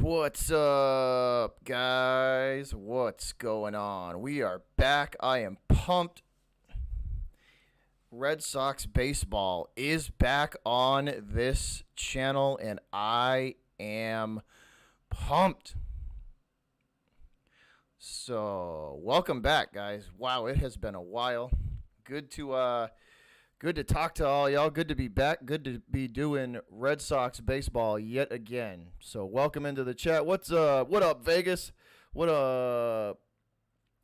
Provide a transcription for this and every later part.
What's up, guys? What's going on? We are back. I am pumped. Red Sox baseball is back on this channel, and I am pumped. So, welcome back, guys. Wow, it has been a while. Good to talk to all y'all. Good to be back. Good to be doing Red Sox baseball yet again. So welcome into the chat. What up, Vegas? What up?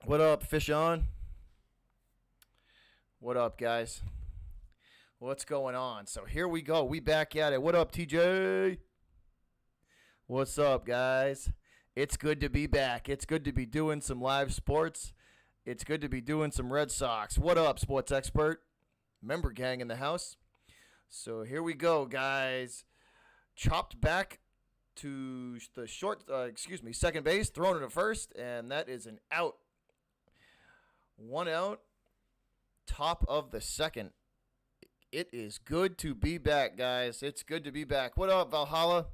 What up, Fish On? What up, guys? What's going on? So here we go. We back at it. What up, TJ? What's up, guys? It's good to be back. It's good to be doing some live sports. It's good to be doing some Red Sox. What up, sports expert? Member gang in the house. So here we go, guys. Chopped back to the second base, thrown it to first, and that is an out. One out, top of the second. It is good to be back, guys. It's good to be back. What up, Valhalla?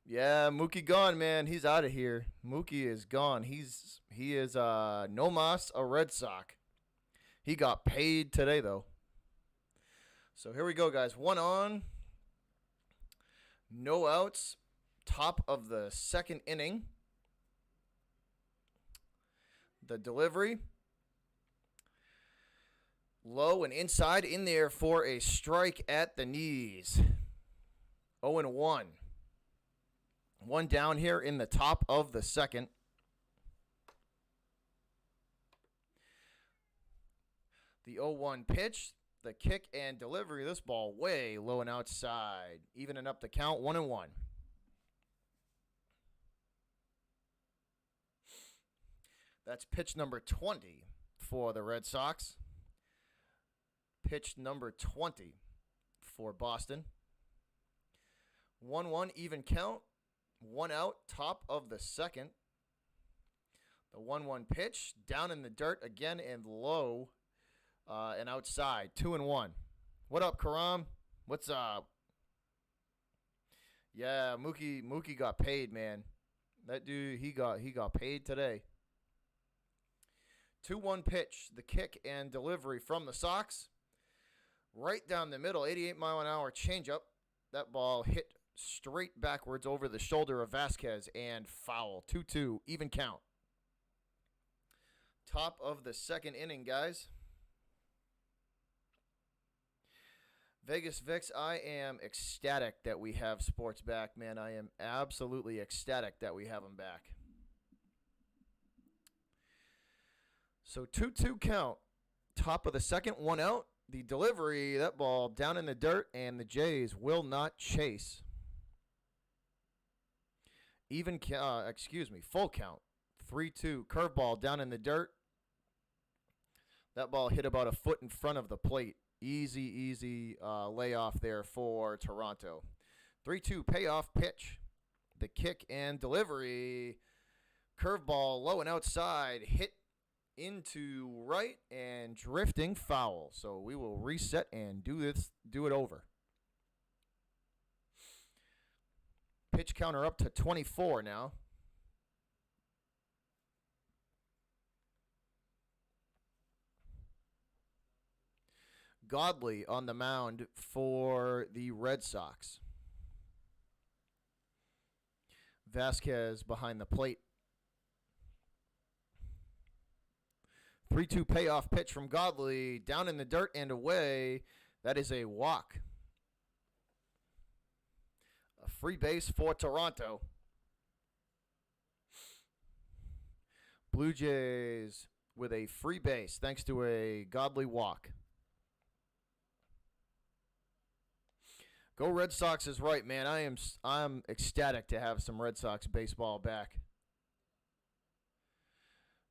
Yeah, Mookie gone, man. He's out of here. Mookie is gone. He is no mas a Red Sox. He got paid today, though. So here we go, guys. One on. No outs. Top of the second inning. The delivery. Low and inside in there for a strike at the knees. 0-1. One down here in the top of the second. The 0-1 pitch, the kick and delivery. This ball way low and outside. Evening up the count, 1-1. That's pitch number 20 for the Red Sox. Pitch number 20 for Boston. 1-1 even count. One out, top of the second. The 1-1 pitch, down in the dirt again and low. And outside, 2-1. What up, Karam? What's up? Yeah, Mookie got paid, man. That dude, he got paid today. 2-1 pitch, the kick and delivery from the Sox. Right down the middle, 88-mile-an-hour changeup. That ball hit straight backwards over the shoulder of Vasquez and foul. 2-2, even count. Top of the second inning, guys. Vegas Vix, I am ecstatic that we have sports back, man. I am absolutely ecstatic that we have them back. So 2-2 count. Top of the second, one out. The delivery, that ball down in the dirt, and the Jays will not chase. Full count. 3-2. Curveball down in the dirt. That ball hit about a foot in front of the plate. Easy layoff there for Toronto. 3-2 payoff pitch. The kick and delivery. Curveball low and outside. Hit into right and drifting foul. So we will reset and do it over. Pitch counter up to 24 now. Godley on the mound for the Red Sox. Vasquez behind the plate. 3-2 payoff pitch from Godley. Down in the dirt and away. That is a walk. A free base for Toronto. Blue Jays with a free base thanks to a Godley walk. Go Red Sox is right, man. I'm ecstatic to have some Red Sox baseball back.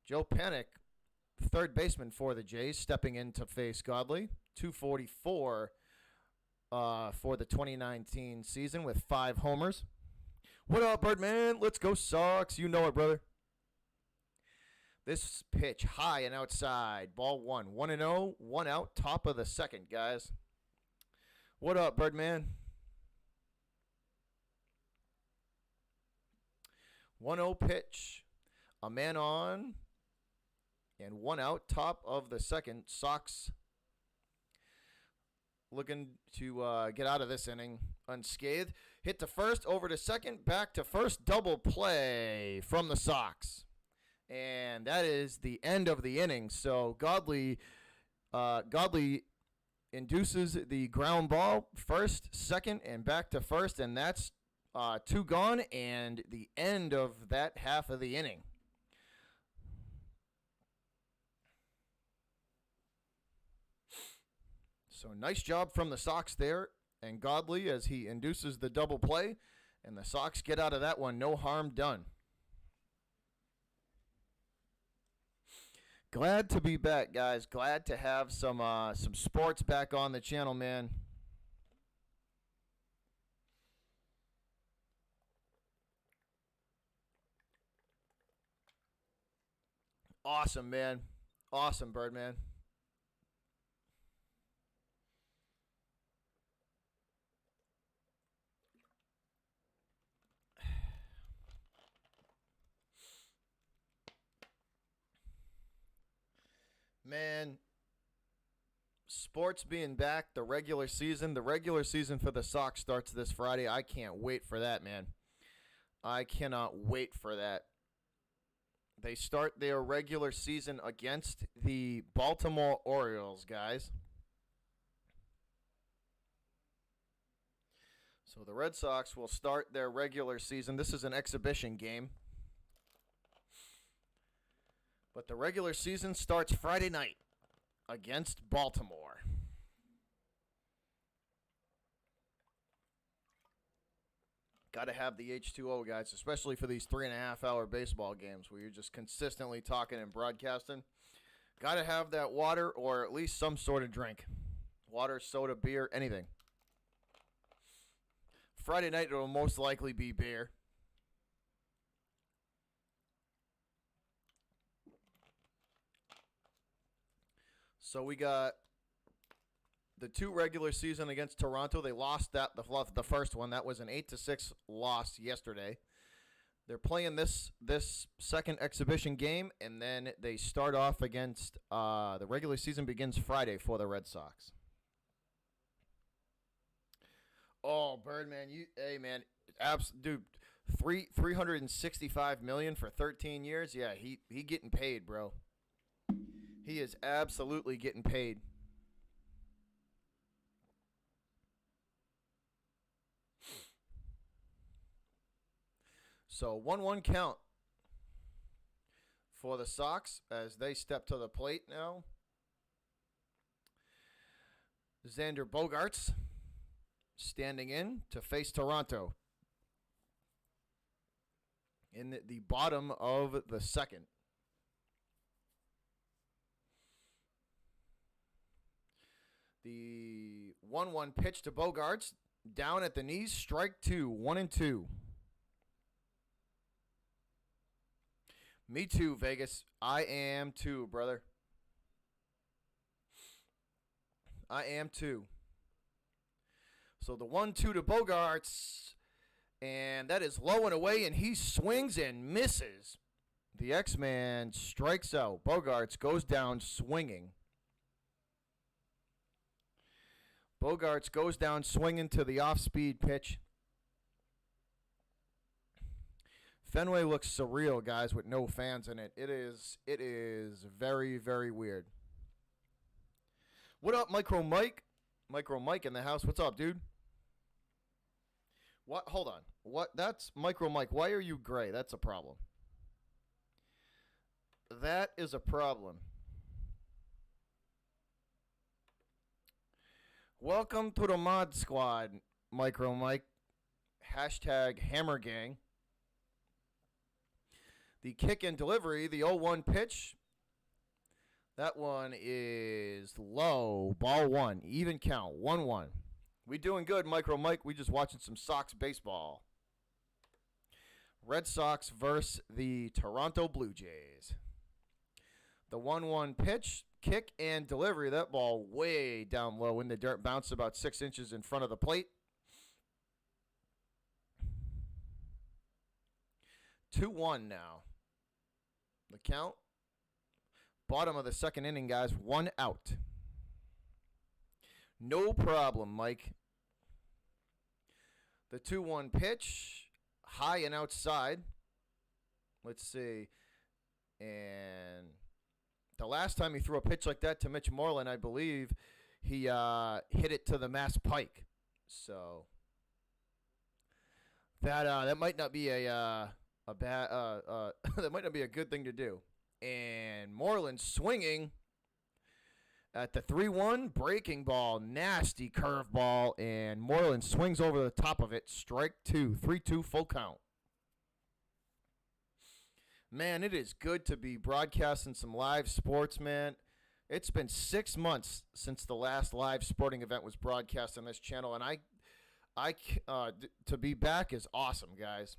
Joe Panik, third baseman for the Jays, stepping in to face Godley. 244 for the 2019 season with 5 homers. What up, Birdman? Let's go Sox. You know it, brother. This pitch high and outside. Ball 1. 1-0. 1 out. Top of the second, guys. What up, Birdman? 1-0 pitch. A man on and 1 out. Top of the second. Sox looking to get out of this inning unscathed. Hit to first, over to second, back to first. Double play from the Sox. And that is the end of the inning. So Godley induces the ground ball, first, second, and back to first. And that's 2 gone and the end of that half of the inning. So nice job from the Sox there, and Godley as he induces the double play, and the Sox get out of that one, no harm done. Glad to be back, guys. Glad to have some sports back on the channel, man. Awesome, man. Awesome, Birdman. Man, sports being back, the regular season for the Sox starts this Friday. I can't wait for that, man. I cannot wait for that. They start their regular season against the Baltimore Orioles, guys. So the Red Sox will start their regular season. This is an exhibition game. But the regular season starts Friday night against Baltimore. Got to have the H2O, guys, especially for these 3.5-hour baseball games where you're just consistently talking and broadcasting. Got to have that water or at least some sort of drink. Water, soda, beer, anything. Friday night, it will most likely be beer. So we got the 2 regular season against Toronto. They lost the first one. That was an 8-6 loss yesterday. They're playing this second exhibition game, and then they start off against the regular season begins Friday for the Red Sox. Oh, Birdman, hey man, dude, $365 million for 13 years. Yeah, he getting paid, bro. He is absolutely getting paid. So 1-1 count for the Sox as they step to the plate now. Xander Bogaerts standing in to face Toronto in the bottom of the second. The 1-1 pitch to Bogaerts, down at the knees, strike 2, 1-2. Me too, Vegas. I am too, brother. I am too. So the 1-2 to Bogaerts, and that is low and away, and he swings and misses. The X-Man strikes out. Bogaerts goes down swinging. Bogaerts goes down swinging to the off-speed pitch. Fenway looks surreal, guys, with no fans in it. It is very, very weird. What up, Micro Mike? Micro Mike in the house. What's up, dude? What? Hold on. What? That's Micro Mike. Why are you gray? That's a problem. That is a problem. Welcome to the Mod Squad, Micro Mike. Hashtag Hammer Gang. The kick and delivery, the 0-1 pitch. That one is low. Ball 1. Even count. 1-1. We doing good, Micro Mike. We just watching some Sox baseball. Red Sox versus the Toronto Blue Jays. The 1-1 pitch, kick and delivery. That ball way down low in the dirt. Bounced about 6 inches in front of the plate. 2-1 now. The count. Bottom of the second inning, guys. 1 out. No problem, Mike. The 2-1 pitch. High and outside. Let's see. And the last time he threw a pitch like that to Mitch Moreland, I believe he hit it to the Mass Pike. So that might not be a bad that might not be a good thing to do. And Moreland swinging at the 3-1 breaking ball, nasty curveball, and Moreland swings over the top of it. Strike 2, 3-2 full count. Man, it is good to be broadcasting some live sports, man. It's been 6 months since the last live sporting event was broadcast on this channel, and to be back is awesome, guys.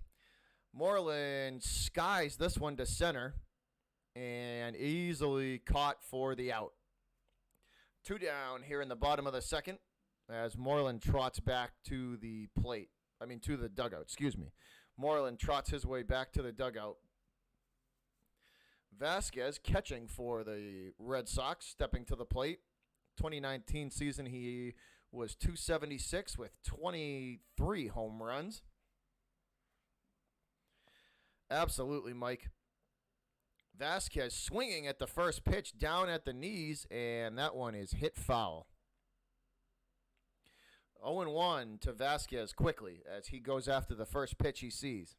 Moreland skies this one to center and easily caught for the out. 2 down here in the bottom of the second as Moreland trots back to the plate. To the dugout, excuse me. Moreland trots his way back to the dugout. Vasquez catching for the Red Sox, stepping to the plate. 2019 season, he was .276 with 23 home runs. Absolutely, Mike. Vasquez swinging at the first pitch, down at the knees, and that one is hit foul. 0-1 to Vasquez quickly as he goes after the first pitch he sees.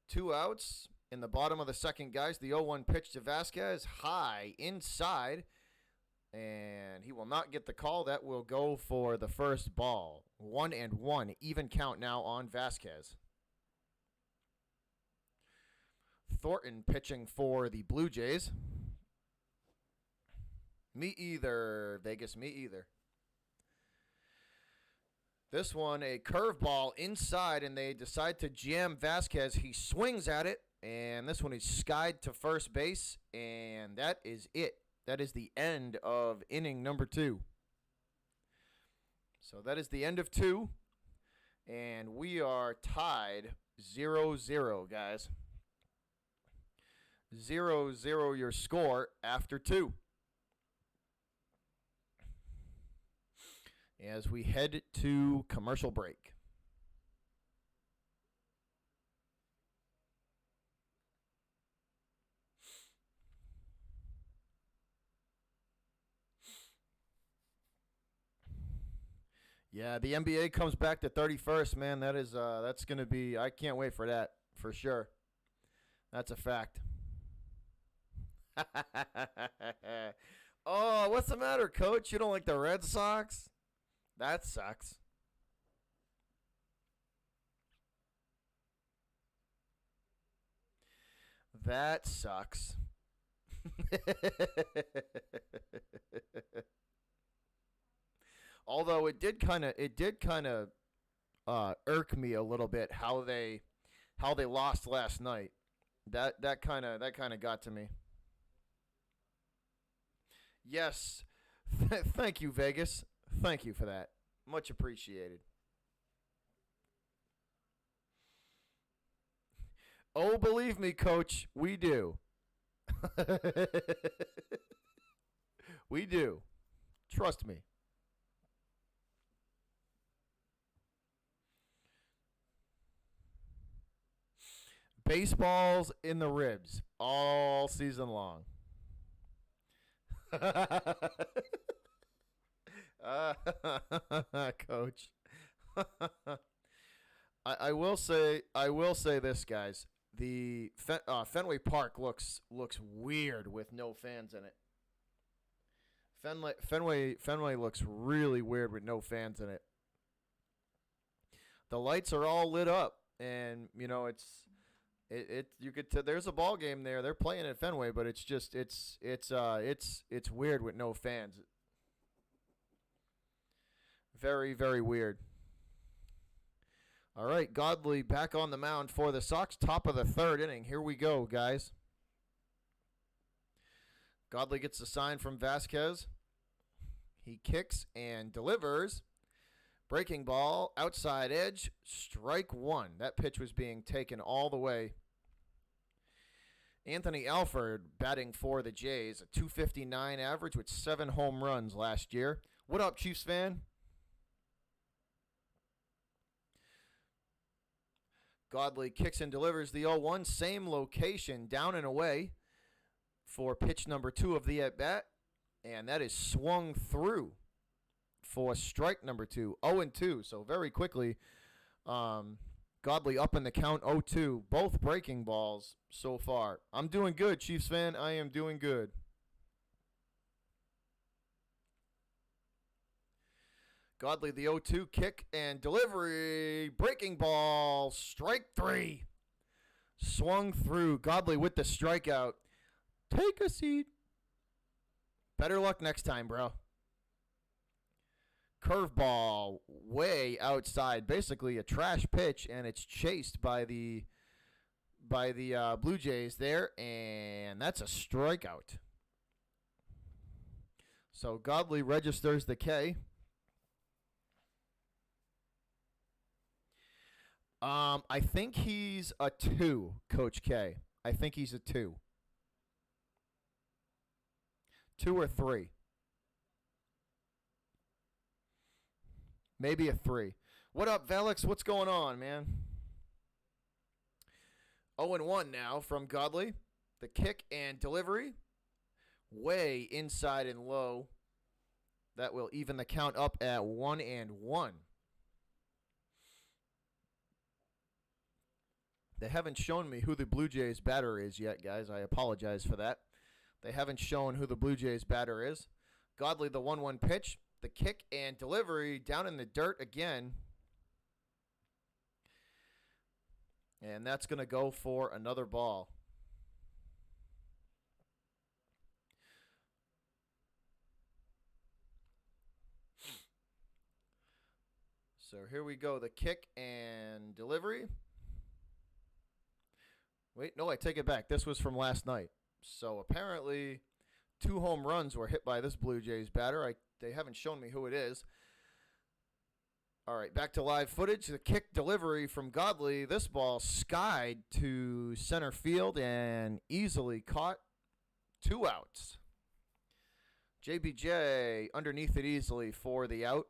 Two outs in the bottom of the second, guys. The 0-1 pitch to Vasquez, high inside, and he will not get the call. That will go for the first ball. 1-1, even count now on Vasquez. Thornton pitching for the Blue Jays. Me either, Vegas, me either. This one, a curveball inside, and they decide to jam Vasquez. He swings at it, and this one is skied to first base, and that is it. That is the end of inning number 2. So that is the end of 2, and we are tied 0-0, guys. 0-0 your score after 2. As we head to commercial break. Yeah, the NBA comes back to 31st, man. That's going to be, I can't wait for that, for sure. That's a fact. Oh, what's the matter, Coach? You don't like the Red Sox? That sucks. That sucks. Although it did kind of irk me a little bit how they lost last night. That kind of got to me. Yes. Thank you, Vegas. Thank you for that. Much appreciated. Oh, believe me, Coach, we do. We do. Trust me. Baseballs in the ribs all season long. Coach. I will say this, guys. The Fenway Park looks weird with no fans in it. Fenway looks really weird with no fans in it. The lights are all lit up, and you know you could there's a ball game there. They're playing at Fenway, but it's just it's weird with no fans. Very, very weird. All right, Godley back on the mound for the Sox. Top of the third inning. Here we go, guys. Godley gets a sign from Vasquez. He kicks and delivers. Breaking ball, outside edge, strike one. That pitch was being taken all the way. Anthony Alford batting for the Jays, a .259 average with 7 home runs last year. What up, Chiefs fan? Godley kicks and delivers the 0-1. Same location, down and away for pitch number 2 of the at-bat. And that is swung through for strike number 2. 0-2, so very quickly. Godley up in the count, 0-2. Both breaking balls so far. I'm doing good, Chiefs fan. I am doing good. Godley, the 0-2 kick and delivery. Breaking ball, strike 3. Swung through. Godley with the strikeout. Take a seat. Better luck next time, bro. Curveball way outside, basically a trash pitch, and it's chased by the Blue Jays there, and that's a strikeout. So Godley registers the K. I think he's a 2, Coach K. I think he's a 2. 2 or 3. Maybe a 3. What up, Velix? What's going on, man? 0-1 now from Godley. The kick and delivery. Way inside and low. That will even the count up at 1-1. They haven't shown me who the Blue Jays batter is yet, guys. I apologize for that. They haven't shown who the Blue Jays batter is. Godley, the 1-1 pitch. The kick and delivery down in the dirt again. And that's going to go for another ball. So here we go. The kick and delivery. Wait, no, I take it back. This was from last night. So apparently 2 home runs were hit by this Blue Jays batter. They haven't shown me who it is. All right, back to live footage. The kick delivery from Godley. This ball skied to center field and easily caught. 2 outs. JBJ underneath it easily for the out.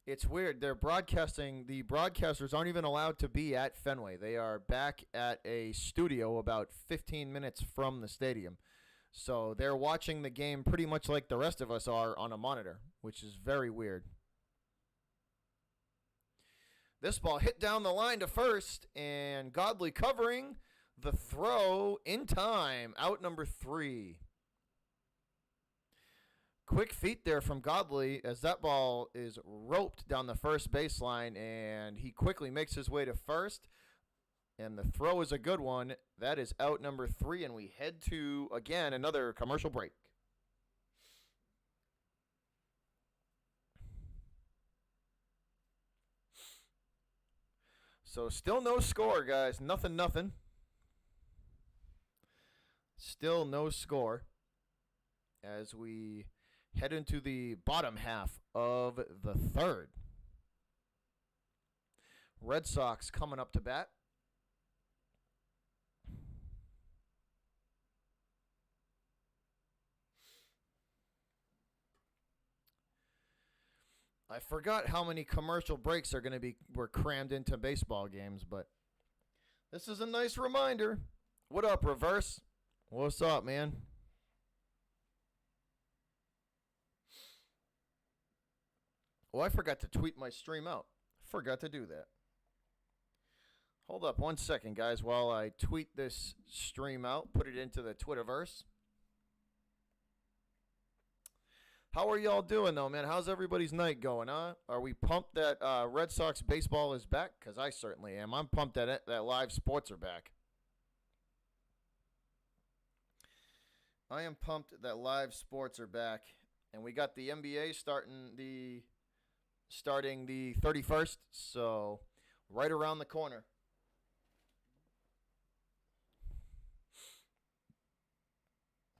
It's weird. They're broadcasting. The broadcasters aren't even allowed to be at Fenway. They are back at a studio about 15 minutes from the stadium. So they're watching the game pretty much like the rest of us are on a monitor, which is very weird. This ball hit down the line to first, and Godley covering the throw in time. Out number 3. Quick feet there from Godley as that ball is roped down the first baseline, and he quickly makes his way to first. And the throw is a good one. That is out number 3, and we head to, again, another commercial break. So still no score, guys. Nothing. Still no score as we head into the bottom half of the 3rd. Red Sox coming up to bat. I forgot how many commercial breaks were crammed into baseball games, but this is a nice reminder. What up, Reverse? What's up, man? Oh, I forgot to tweet my stream out. Forgot to do that. Hold up 1 second, guys, while I tweet this stream out, put it into the Twitterverse. How are y'all doing, though, man? How's everybody's night going, huh? Are we pumped that Red Sox baseball is back? Because I certainly am. I'm pumped that live sports are back. I am pumped that live sports are back. And we got the NBA starting the 31st, so right around the corner.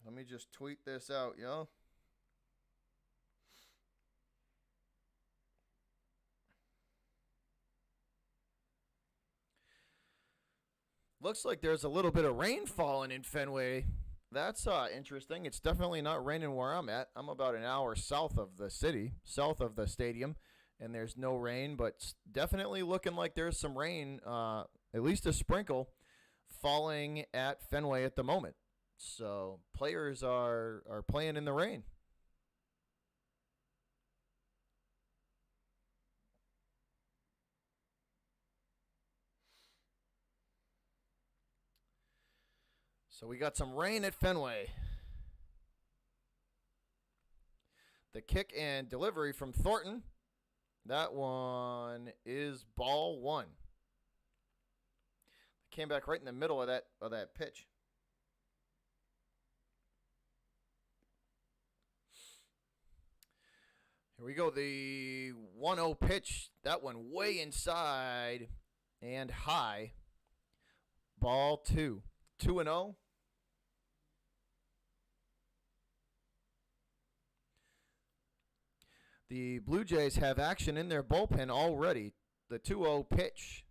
Let me just tweet this out, yo. Looks like there's a little bit of rain falling in Fenway. That's interesting. It's definitely not raining where I'm at. I'm about an hour south of the city, south of the stadium, and there's no rain, but definitely looking like there's some rain, at least a sprinkle, falling at Fenway at the moment. So players are playing in the rain. So we got some rain at Fenway. The kick and delivery from Thornton. That one is ball one. Came back right in the middle of that pitch. Here we go. The 1-0 pitch. That one way inside and high. Ball two. 2-0. The Blue Jays have action in their bullpen already. The 2-0 pitch.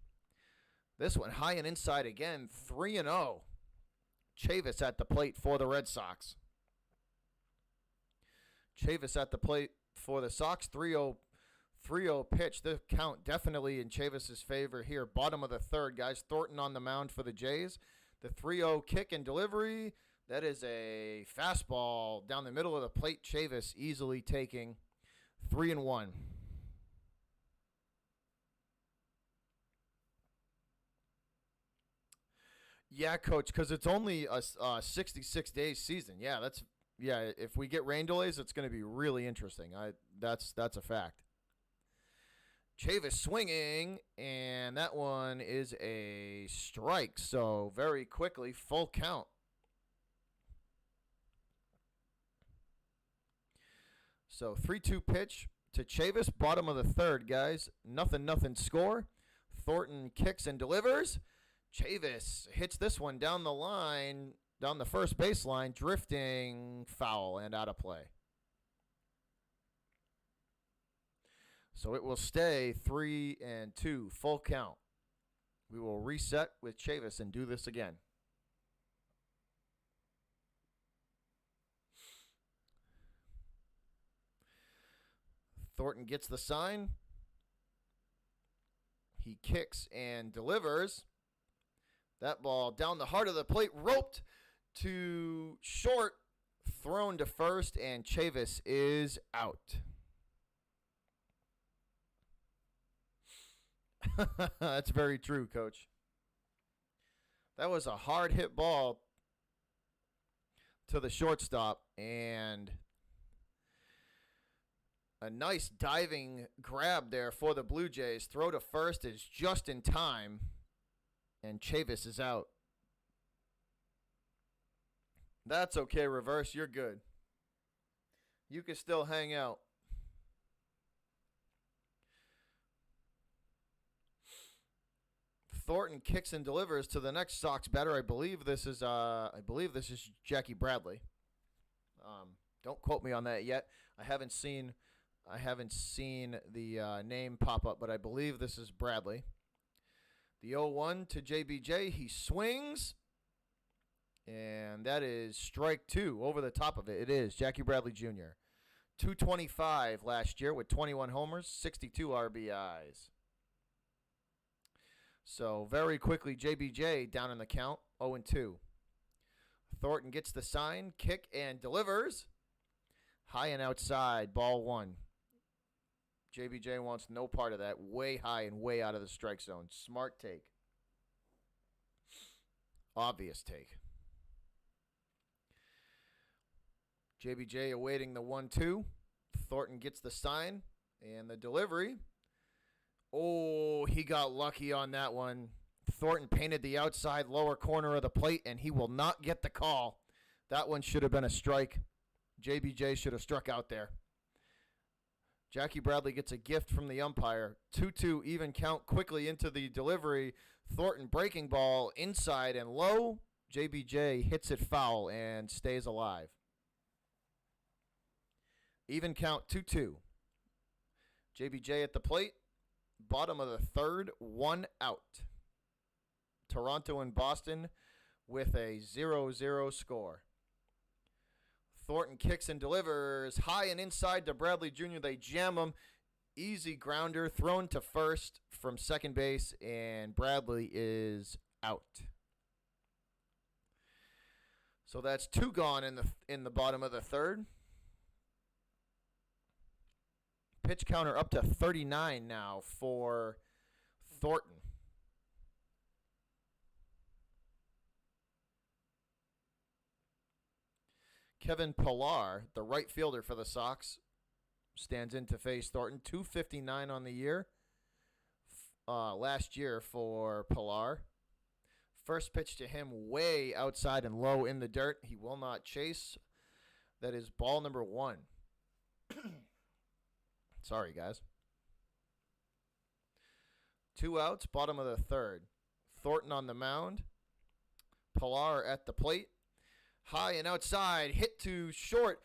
This one high and inside again. 3-0. Chavis at the plate for the Red Sox. Chavis at the plate for the Sox. 3-0 pitch. The count definitely in Chavis' favor here. Bottom of the third, guys. Thornton on the mound for the Jays. The 3-0 kick and delivery. That is a fastball down the middle of the plate. Chavis easily taking 3-1. Yeah, coach, because it's only a 66-day season. Yeah, if we get rain delays, it's going to be really interesting. That's a fact. Chavis swinging, and that one is a strike. So very quickly, full count. So 3-2 pitch to Chavis, bottom of the third, guys. Nothing score. Thornton kicks and delivers. Chavis hits this one down the line, down the first baseline, drifting foul and out of play. So it will stay 3-2, full count. We will reset with Chavis and do this again. Thornton gets the sign. He kicks and delivers. That ball down the heart of the plate, roped to short, thrown to first, and Chavis is out. That's very true, Coach. That was a hard hit ball to the shortstop, and a nice diving grab there for the Blue Jays. Throw to first is just in time, and Chavis is out. That's okay, Reverse. You're good. You can still hang out. Thornton kicks and delivers to the next Sox batter. I believe this is Jackie Bradley. Don't quote me on that yet. I haven't seen the name pop up, but I believe this is Bradley. The 0-1 to JBJ. He swings, and that is strike two. Over the top of it, it is Jackie Bradley Jr. 225 last year with 21 homers, 62 RBIs. So very quickly, JBJ down in the count, 0-2. Thornton gets the sign, kick, and delivers. High and outside, ball one. JBJ wants no part of that. Way high and way out of the strike zone. Smart take. Obvious take. JBJ awaiting the 1-2. Thornton gets the sign and the delivery. Oh, he got lucky on that one. Thornton painted the outside lower corner of the plate, and he will not get the call. That one should have been a strike. JBJ should have struck out there. Jackie Bradley gets a gift from the umpire. 2-2 even count quickly into the delivery. Thornton breaking ball inside and low. JBJ hits it foul and stays alive. Even count 2-2. JBJ at the plate. Bottom of the third, 1 out. Toronto and Boston with a 0-0 score. Thornton kicks and delivers high and inside to Bradley Jr. They jam him. Easy grounder thrown to first from second base, and Bradley is out. So that's 2 gone in the bottom of the third. Pitch counter up to 39 now for Thornton. Kevin Pillar, the right fielder for the Sox, stands in to face Thornton. 259 on the year last year for Pillar. First pitch to him way outside and low in the dirt. He will not chase. That is ball number 1. Sorry, guys. 2 outs, bottom of the third. Thornton on the mound. Pillar at the plate. High and outside, hit to short.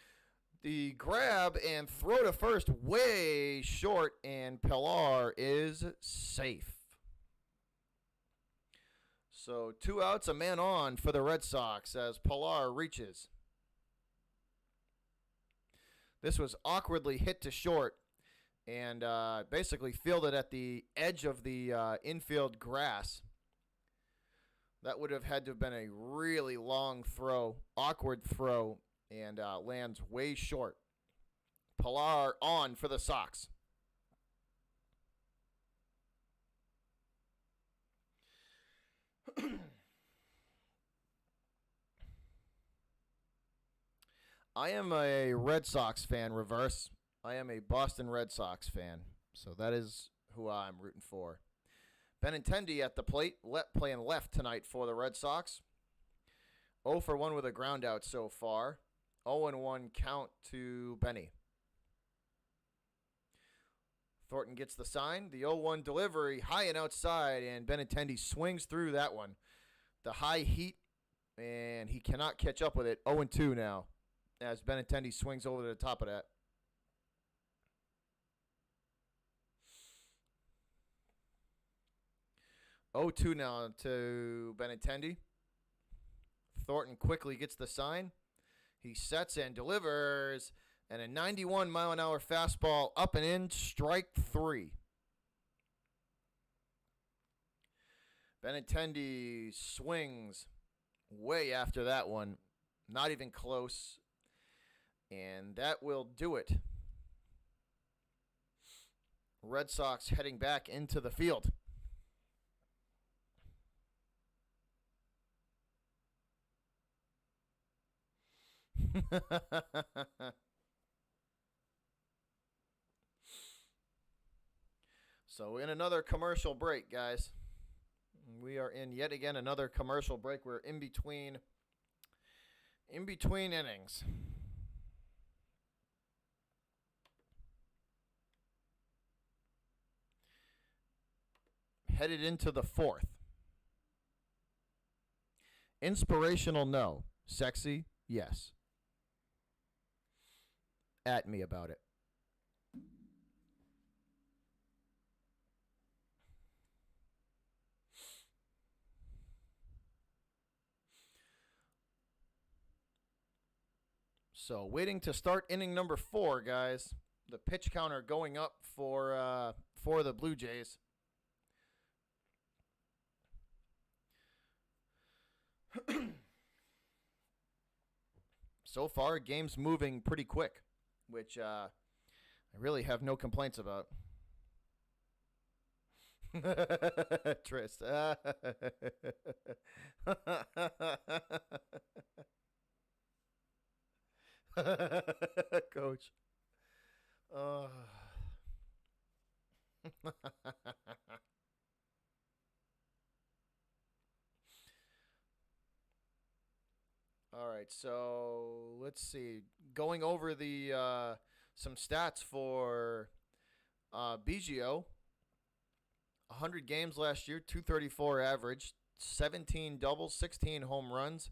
The grab and throw to first, way short, and Pillar is safe. So 2 outs, a man on for the Red Sox as Pillar reaches. This was awkwardly hit to short and basically fielded at the edge of the infield grass. That would have had to have been a really long throw, awkward throw, and lands way short. Pillar on for the Sox. I am a Red Sox fan, reverse. I am a Boston Red Sox fan, so that is who I'm rooting for. Benintendi at the plate, playing left tonight for the Red Sox. 0 for 1 with a ground out so far. 0-1 count to Benny. Thornton gets the sign. The 0-1 delivery, high and outside, and Benintendi swings through that one. The high heat, and he cannot catch up with it. 0-2 now, as Benintendi swings over to the top of that. Oh, 2 now to Benintendi. Thornton quickly gets the sign. He sets and delivers. And a 91-mile-an-hour fastball up and in, strike 3. Benintendi swings way after that one. Not even close. And that will do it. Red Sox heading back into the field. So in another commercial break, guys. We are in yet again another commercial break. We're in between innings. Headed into the 4th. Inspirational, no. Sexy, yes. At me about it. So waiting to start inning number 4, guys. The pitch counter going up for the Blue Jays. So far, game's moving pretty quick, which I really have no complaints about. Trist. Coach. All right, so let's see. Going over the some stats for Biggio. 100 games last year, 234 average, 17 doubles, 16 home runs,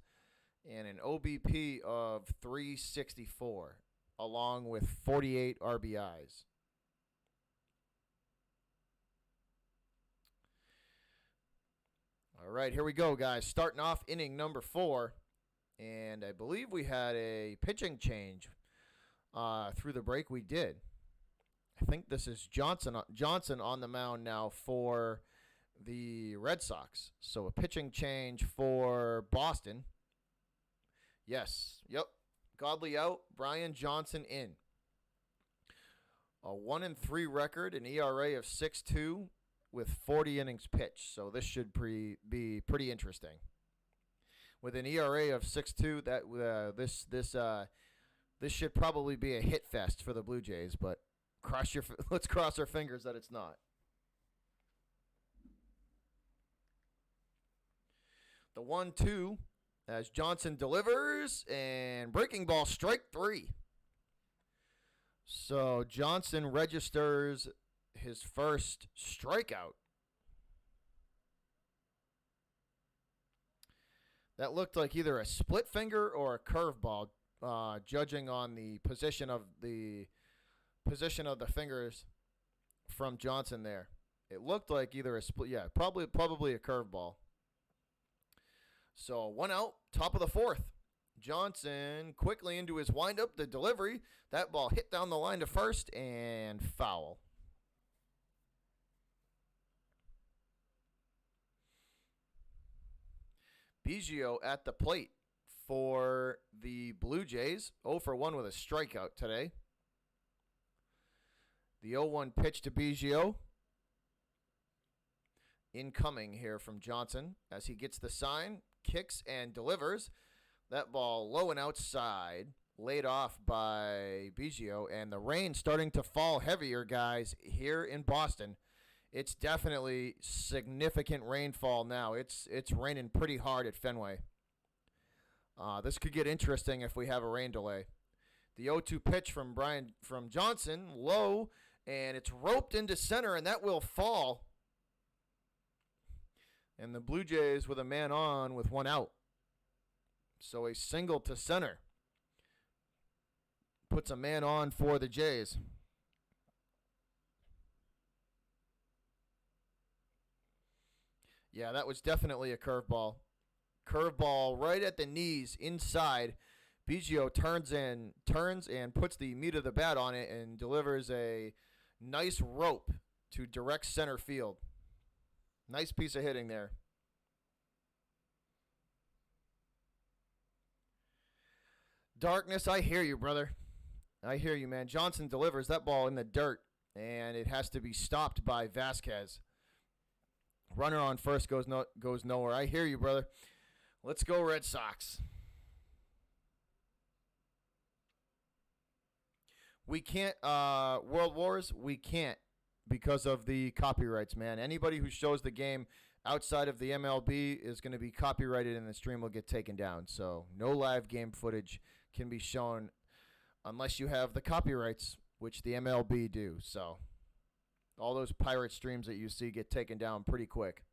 and an OBP of 364, along with 48 RBIs. All right, here we go, guys. Starting off inning number 4, and I believe we had a pitching change through the break. We did. I think this is Johnson on the mound now for the Red Sox. So a pitching change for Boston. Yes. Yep. Godley out. Brian Johnson in. A 1-3 record, an ERA of 6.2 with 40 innings pitched. So this should be pretty interesting. With an ERA of 6.2, that this should probably be a hit fest for the Blue Jays, but let's cross our fingers that it's not. The 1-2 as Johnson delivers, and breaking ball, strike 3. So Johnson registers his first strikeout. That looked like either a split finger or a curveball, judging on the position of the fingers from Johnson there. It looked like either a split, probably a curveball. So 1 out, top of the 4th. Johnson quickly into his windup, the delivery. That ball hit down the line to first and foul. Biggio at the plate for the Blue Jays. 0 for 1 with a strikeout today. The 0-1 pitch to Biggio. Incoming here from Johnson as he gets the sign, kicks and delivers. That ball low and outside, laid off by Biggio, and the rain starting to fall heavier, guys, here in Boston. It's definitely significant rainfall now. It's raining pretty hard at Fenway. This could get interesting if we have a rain delay. The 0-2 pitch from Johnson, low, and it's roped into center, and that will fall. And the Blue Jays with a man on with 1 out. So a single to center puts a man on for the Jays. Yeah, that was definitely a curveball. Curveball right at the knees inside. Biggio turns and puts the meat of the bat on it and delivers a nice rope to direct center field. Nice piece of hitting there. Darkness, I hear you, brother. I hear you, man. Johnson delivers that ball in the dirt, and it has to be stopped by Vasquez. Runner on first goes nowhere. I hear you, brother. Let's go Red Sox. We can't, World Wars, we can't because of the copyrights, man. Anybody who shows the game outside of the MLB is going to be copyrighted and the stream will get taken down. So no live game footage can be shown unless you have the copyrights, which the MLB do. So all those pirate streams that you see get taken down pretty quick.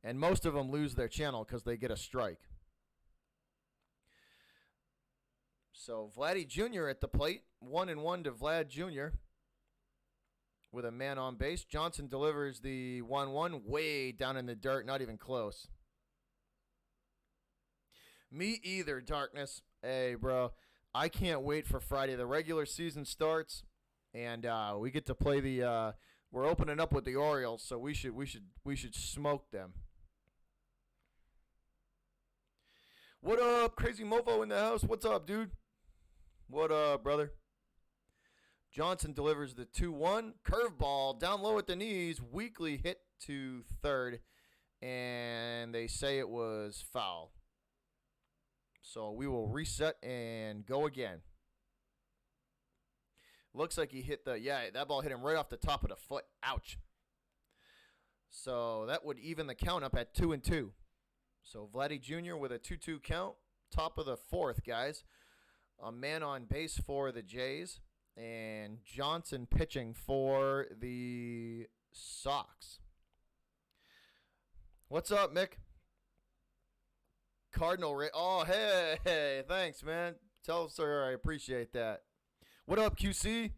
And most of them lose their channel because they get a strike. So Vladdy Jr. at the plate. 1-1 to Vlad Jr. with a man on base. Johnson delivers the 1-1 way down in the dirt. Not even close. Me either, Darkness. Hey, bro. I can't wait for Friday. The regular season starts, and we get to play the. We're opening up with the Orioles, so we should smoke them. What up, Crazy Mofo in the house? What's up, dude? What up, brother? Johnson delivers the 2-1. Curveball down low at the knees. Weakly hit to third, and they say it was foul. So we will reset and go again. Looks like he hit that ball hit him right off the top of the foot. Ouch. So that would even the count up at 2-2. So Vladdy Jr. with a 2-2 count. Top of the 4th, guys. A man on base for the Jays. And Johnson pitching for the Sox. What's up, Mick? Cardinal Ray. Oh, hey, thanks, man. Tell sir I appreciate that. What up, QC?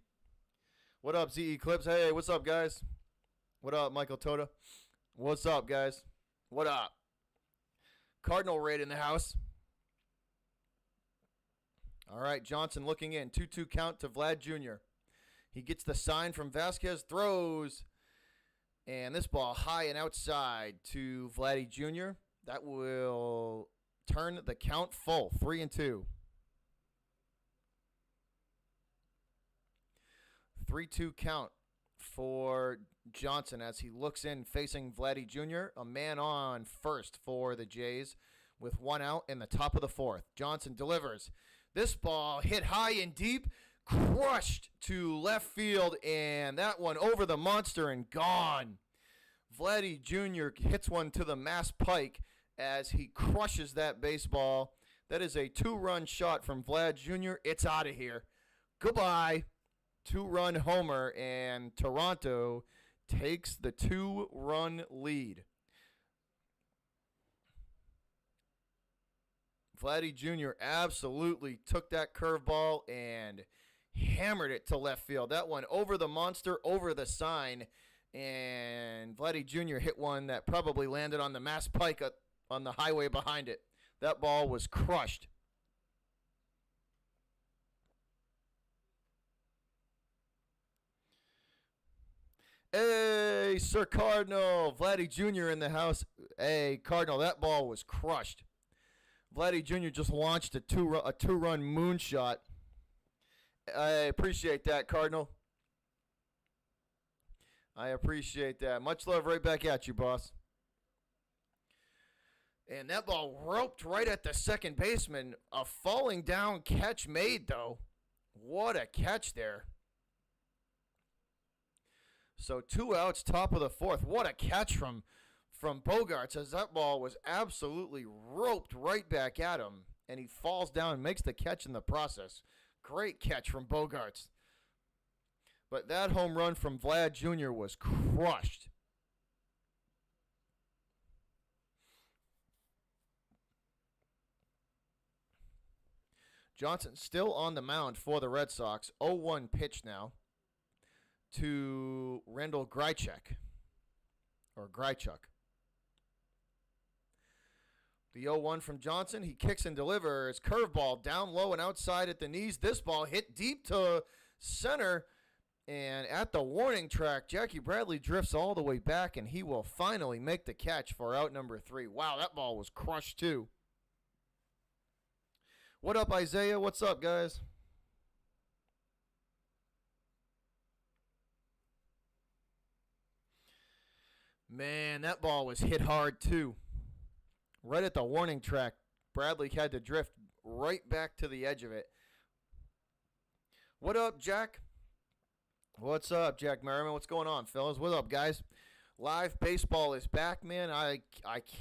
What up, ZE Clips? Hey, what's up, guys? What up, Michael Toda? What's up, guys? What up? Cardinal Raid in the house. All right, Johnson looking in. 2-2 count to Vlad Jr. He gets the sign from Vasquez, throws. And this ball high and outside to Vladdy Jr. That will turn the count full, 3-2. 3-2 count for Johnson as he looks in facing Vladdy Jr. A man on first for the Jays with one out in the top of the fourth. Johnson delivers. This ball hit high and deep, crushed to left field, and that one over the monster and gone. Vladdy Jr. hits one to the Mass Pike as he crushes that baseball. That is a 2-run shot from Vlad Jr. It's out of here. Goodbye. 2-run homer, and Toronto takes the 2-run lead. Vladdy Jr. absolutely took that curveball and hammered it to left field. That one over the monster, over the sign, and Vladdy Jr. hit one that probably landed on the Mass Pike on the highway behind it. That ball was crushed. Hey, Sir Cardinal. Vladdy Jr. in the house. Hey, Cardinal, that ball was crushed. Vladdy Jr. just launched a two-run moonshot. I appreciate that, Cardinal. I appreciate that. Much love right back at you, boss. And that ball roped right at the second baseman. A falling down catch made, though. What a catch there. So 2 outs, top of the fourth. What a catch from Bogaerts, as that ball was absolutely roped right back at him. And he falls down and makes the catch in the process. Great catch from Bogaerts. But that home run from Vlad Jr. was crushed. Johnson still on the mound for the Red Sox. 0-1 pitch now to Randall Grichuk. Or Grichuk. The 0-1 from Johnson. He kicks and delivers. Curveball down low and outside at the knees. This ball hit deep to center. And at the warning track, Jackie Bradley drifts all the way back, and he will finally make the catch for out number 3. Wow, that ball was crushed too. What up, Isaiah? What's up, guys? Man, that ball was hit hard too. Right at the warning track, Bradley had to drift right back to the edge of it. What up, Jack? What's up, Jack Merriman? What's going on, fellas? What up, guys? Live baseball is back, man. I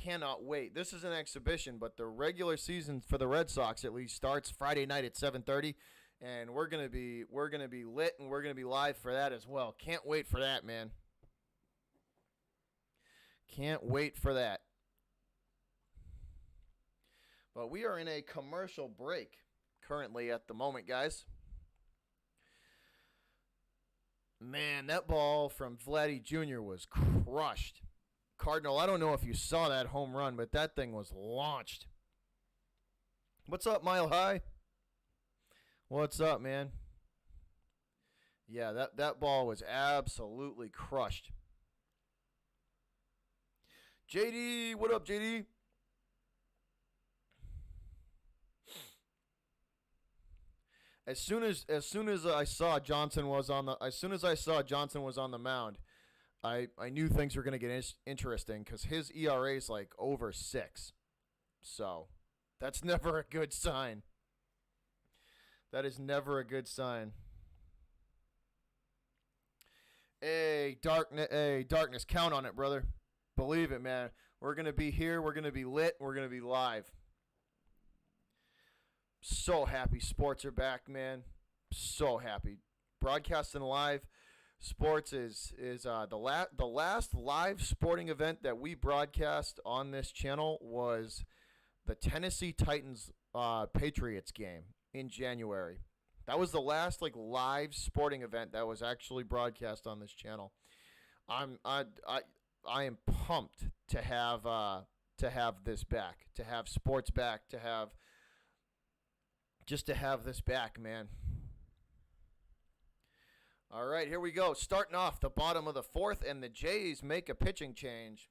cannot wait. This is an exhibition, but the regular season for the Red Sox at least starts Friday night at 7:30, and we're gonna be lit, and we're gonna be live for that as well. Can't wait for that, man. Can't wait for that. But we are in a commercial break currently at the moment, guys. Man, that ball from Vladdy Jr. was crushed. Cardinal, I don't know if you saw that home run, but that thing was launched. What's up, Mile High? What's up, man? Yeah, that ball was absolutely crushed. JD, what up, JD? As soon as I saw Johnson was on the mound, I knew things were going to get interesting because his ERA is like over 6. So that's never a good sign. That is never a good sign. Hey, darkness, count on it, brother. Believe it, man. We're going to be here. We're going to be lit. We're going to be live. So happy sports are back, man. So happy. Broadcasting live. Sports is the last live sporting event that we broadcast on this channel was the Tennessee Titans Patriots game in January. That was the last live sporting event that was actually broadcast on this channel. I am pumped to have this back, to have sports back, to have this back, man. All right, here we go. Starting off the bottom of the fourth, and the Jays make a pitching change.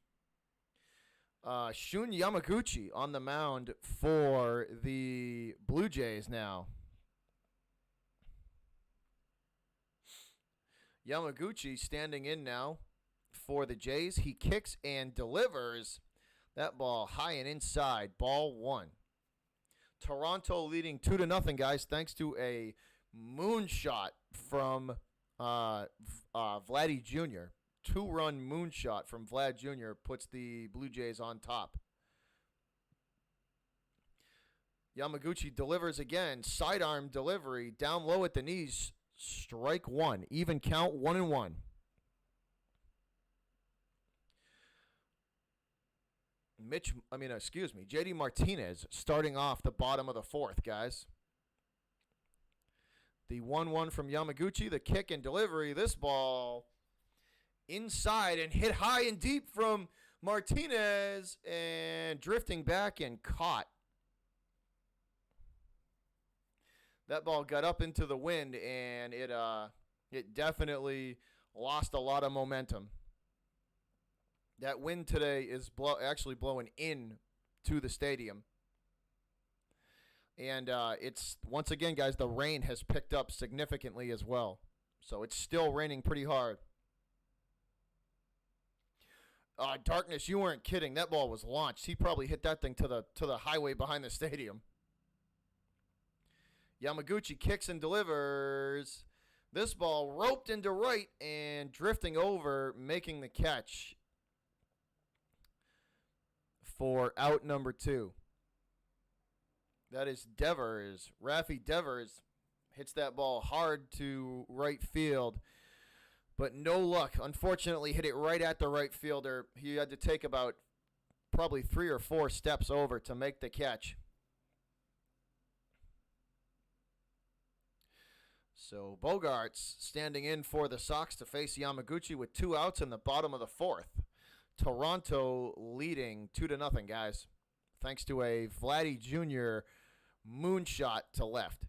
Shun Yamaguchi on the mound for the Blue Jays now. Yamaguchi standing in now for the Jays. He kicks and delivers that ball high and inside. Ball one. Toronto leading 2-0, guys, thanks to a moonshot from Vladdy Jr. 2-run moonshot from Vlad Jr. puts the Blue Jays on top. Yamaguchi delivers again. Sidearm delivery. Down low at the knees. Strike one. Even count 1-1. JD Martinez starting off the bottom of the fourth, guys. The 1-1 from Yamaguchi, the kick and delivery. This ball inside and hit high and deep from Martinez and drifting back and caught. That ball got up into the wind and it definitely lost a lot of momentum. That wind today is actually blowing in to the stadium. And it's, once again, guys, the rain has picked up significantly as well. So it's still raining pretty hard. Darkness, you weren't kidding. That ball was launched. He probably hit that thing to the highway behind the stadium. Yamaguchi kicks and delivers. This ball roped into right and drifting over, making the catch for out number 2. That is Devers. Rafi Devers hits that ball hard to right field, but no luck. Unfortunately, hit it right at the right fielder. He had to take about probably 3 or 4 steps over to make the catch. So Bogaerts standing in for the Sox to face Yamaguchi with 2 outs in the bottom of the fourth. Toronto leading 2-0, guys, thanks to a Vladdy Jr. moonshot to left.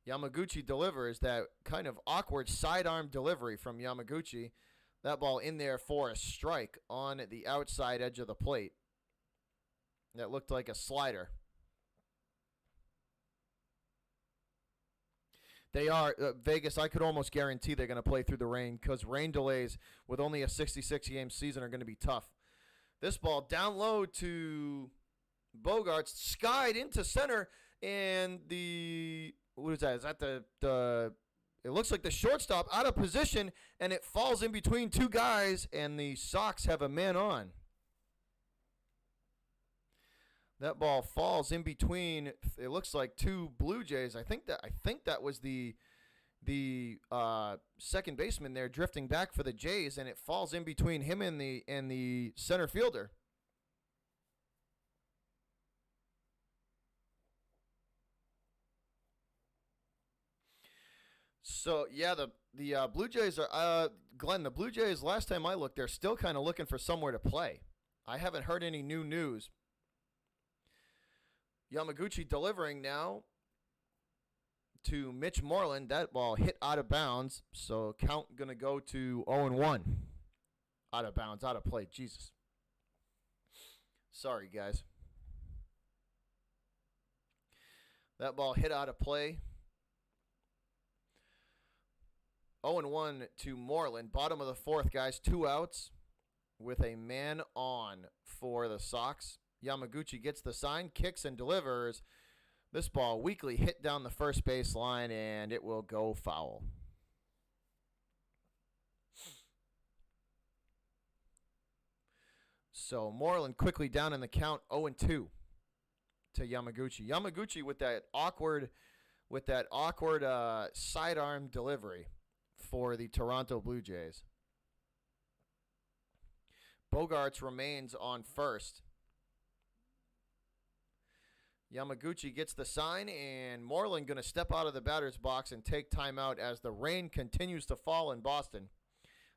Yamaguchi delivers that kind of awkward sidearm delivery from Yamaguchi. That ball in there for a strike on the outside edge of the plate. That looked like a slider. They are, Vegas, I could almost guarantee they're going to play through the rain because rain delays with only a 66-game season are going to be tough. This ball down low to Bogaerts, skied into center, and what is that? Is that it looks like the shortstop out of position, and it falls in between 2 guys, and the Sox have a man on. That ball falls in between, it looks like 2 Blue Jays. I think that was the second baseman there drifting back for the Jays, and it falls in between him and the center fielder. So yeah, the Blue Jays are Glenn. The Blue Jays, last time I looked, they're still kind of looking for somewhere to play. I haven't heard any new news. Yamaguchi delivering now to Mitch Moreland. That ball hit out of bounds, so count going to go to 0-1. Out of bounds, out of play. Jesus. Sorry, guys. That ball hit out of play. 0-1 to Moreland. Bottom of the fourth, guys. 2 outs with a man on for the Sox. Yamaguchi gets the sign, kicks and delivers. This ball weakly hit down the first base line, and it will go foul. So Moreland quickly down in the count, 0-2 to Yamaguchi. Yamaguchi with that awkward sidearm delivery for the Toronto Blue Jays. Bogaerts remains on first. Yamaguchi gets the sign, and Moreland going to step out of the batter's box and take timeout as the rain continues to fall in Boston.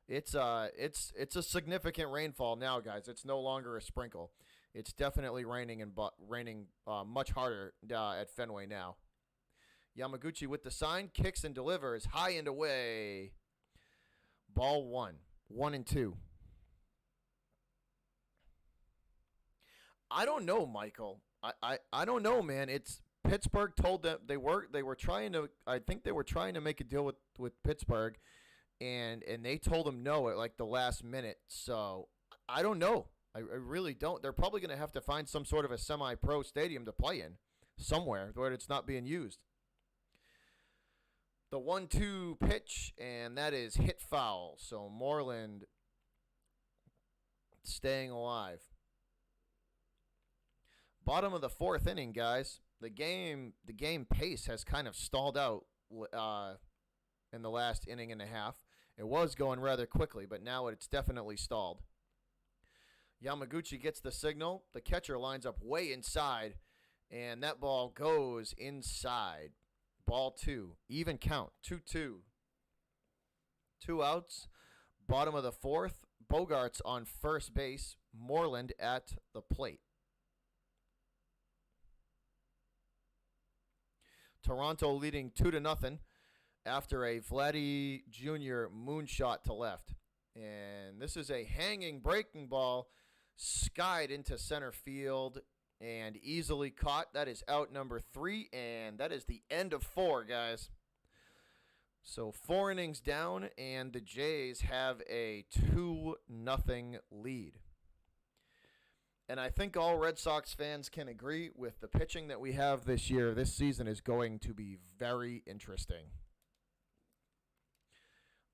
It's a significant rainfall now, guys. It's no longer a sprinkle. It's definitely raining and raining much harder at Fenway now. Yamaguchi with the sign, kicks and delivers high and away. Ball 1, 1-2. I don't know, Michael. I don't know, man. It's Pittsburgh told them they were trying to. I think they were trying to make a deal with Pittsburgh, and they told them no at like the last minute. So I don't know. I really don't. They're probably going to have to find some sort of a semi-pro stadium to play in somewhere where it's not being used. The 1-2 pitch, and that is hit foul. So Moreland staying alive. Bottom of the fourth inning, guys. The game pace has kind of stalled out in the last inning and a half. It was going rather quickly, but now it's definitely stalled. Yamaguchi gets the signal. The catcher lines up way inside, and that ball goes inside. Ball 2. Even count. 2-2. 2 outs. Bottom of the fourth. Bogaerts on first base. Moreland at the plate. Toronto leading 2-0 after a Vladdy Jr. moonshot to left. And this is a hanging breaking ball skied into center field and easily caught. That is out number 3, and that is the end of 4, guys. So 4 innings down, and the Jays have a 2-0 lead. And I think all Red Sox fans can agree with the pitching that we have this year. This season is going to be very interesting.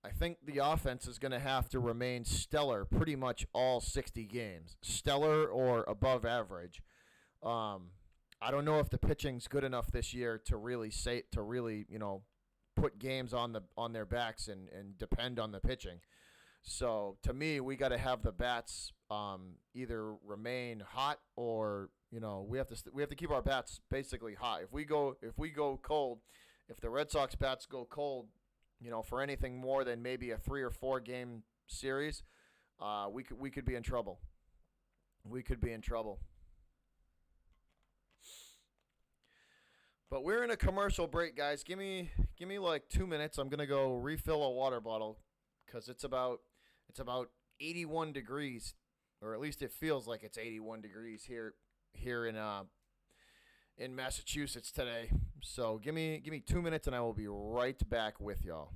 I think the offense is going to have to remain stellar pretty much all 60 games. Stellar or above average. I don't know if the pitching's good enough this year to really put games on their backs and depend on the pitching. So to me, we got to have the bats either remain hot or we have to keep our bats basically hot. If we go cold, if the Red Sox bats go cold, for anything more than maybe a 3 or 4 game series, we could be in trouble. We could be in trouble. But we're in a commercial break, guys. Give me like 2 minutes. I'm gonna go refill a water bottle because it's about 81 degrees, or at least it feels like it's 81 degrees here in Massachusetts today. So give me 2 minutes and I will be right back with y'all.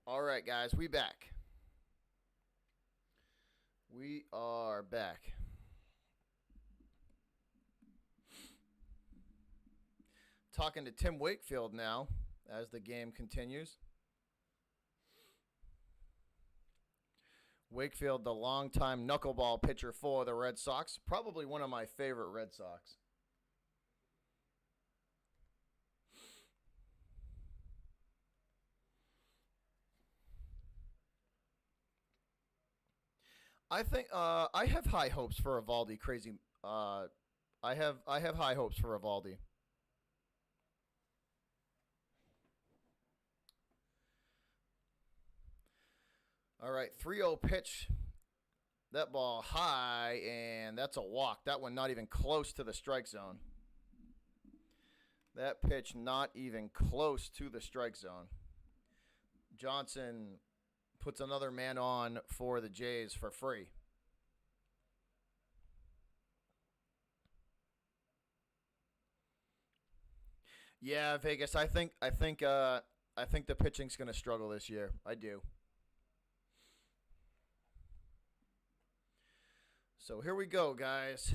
All right, guys, we back. We are back. Talking to Tim Wakefield now as the game continues. Wakefield, the longtime knuckleball pitcher for the Red Sox, probably one of my favorite Red Sox. I think I have high hopes for Evaldi. Crazy. I have high hopes for Evaldi. All right, 3-0 pitch. That ball high, and that's a walk. That one not even close to the strike zone. That pitch not even close to the strike zone. Johnson puts another man on for the Jays for free. Yeah, Vegas. I think the pitching's going to struggle this year. I do. So here we go, guys.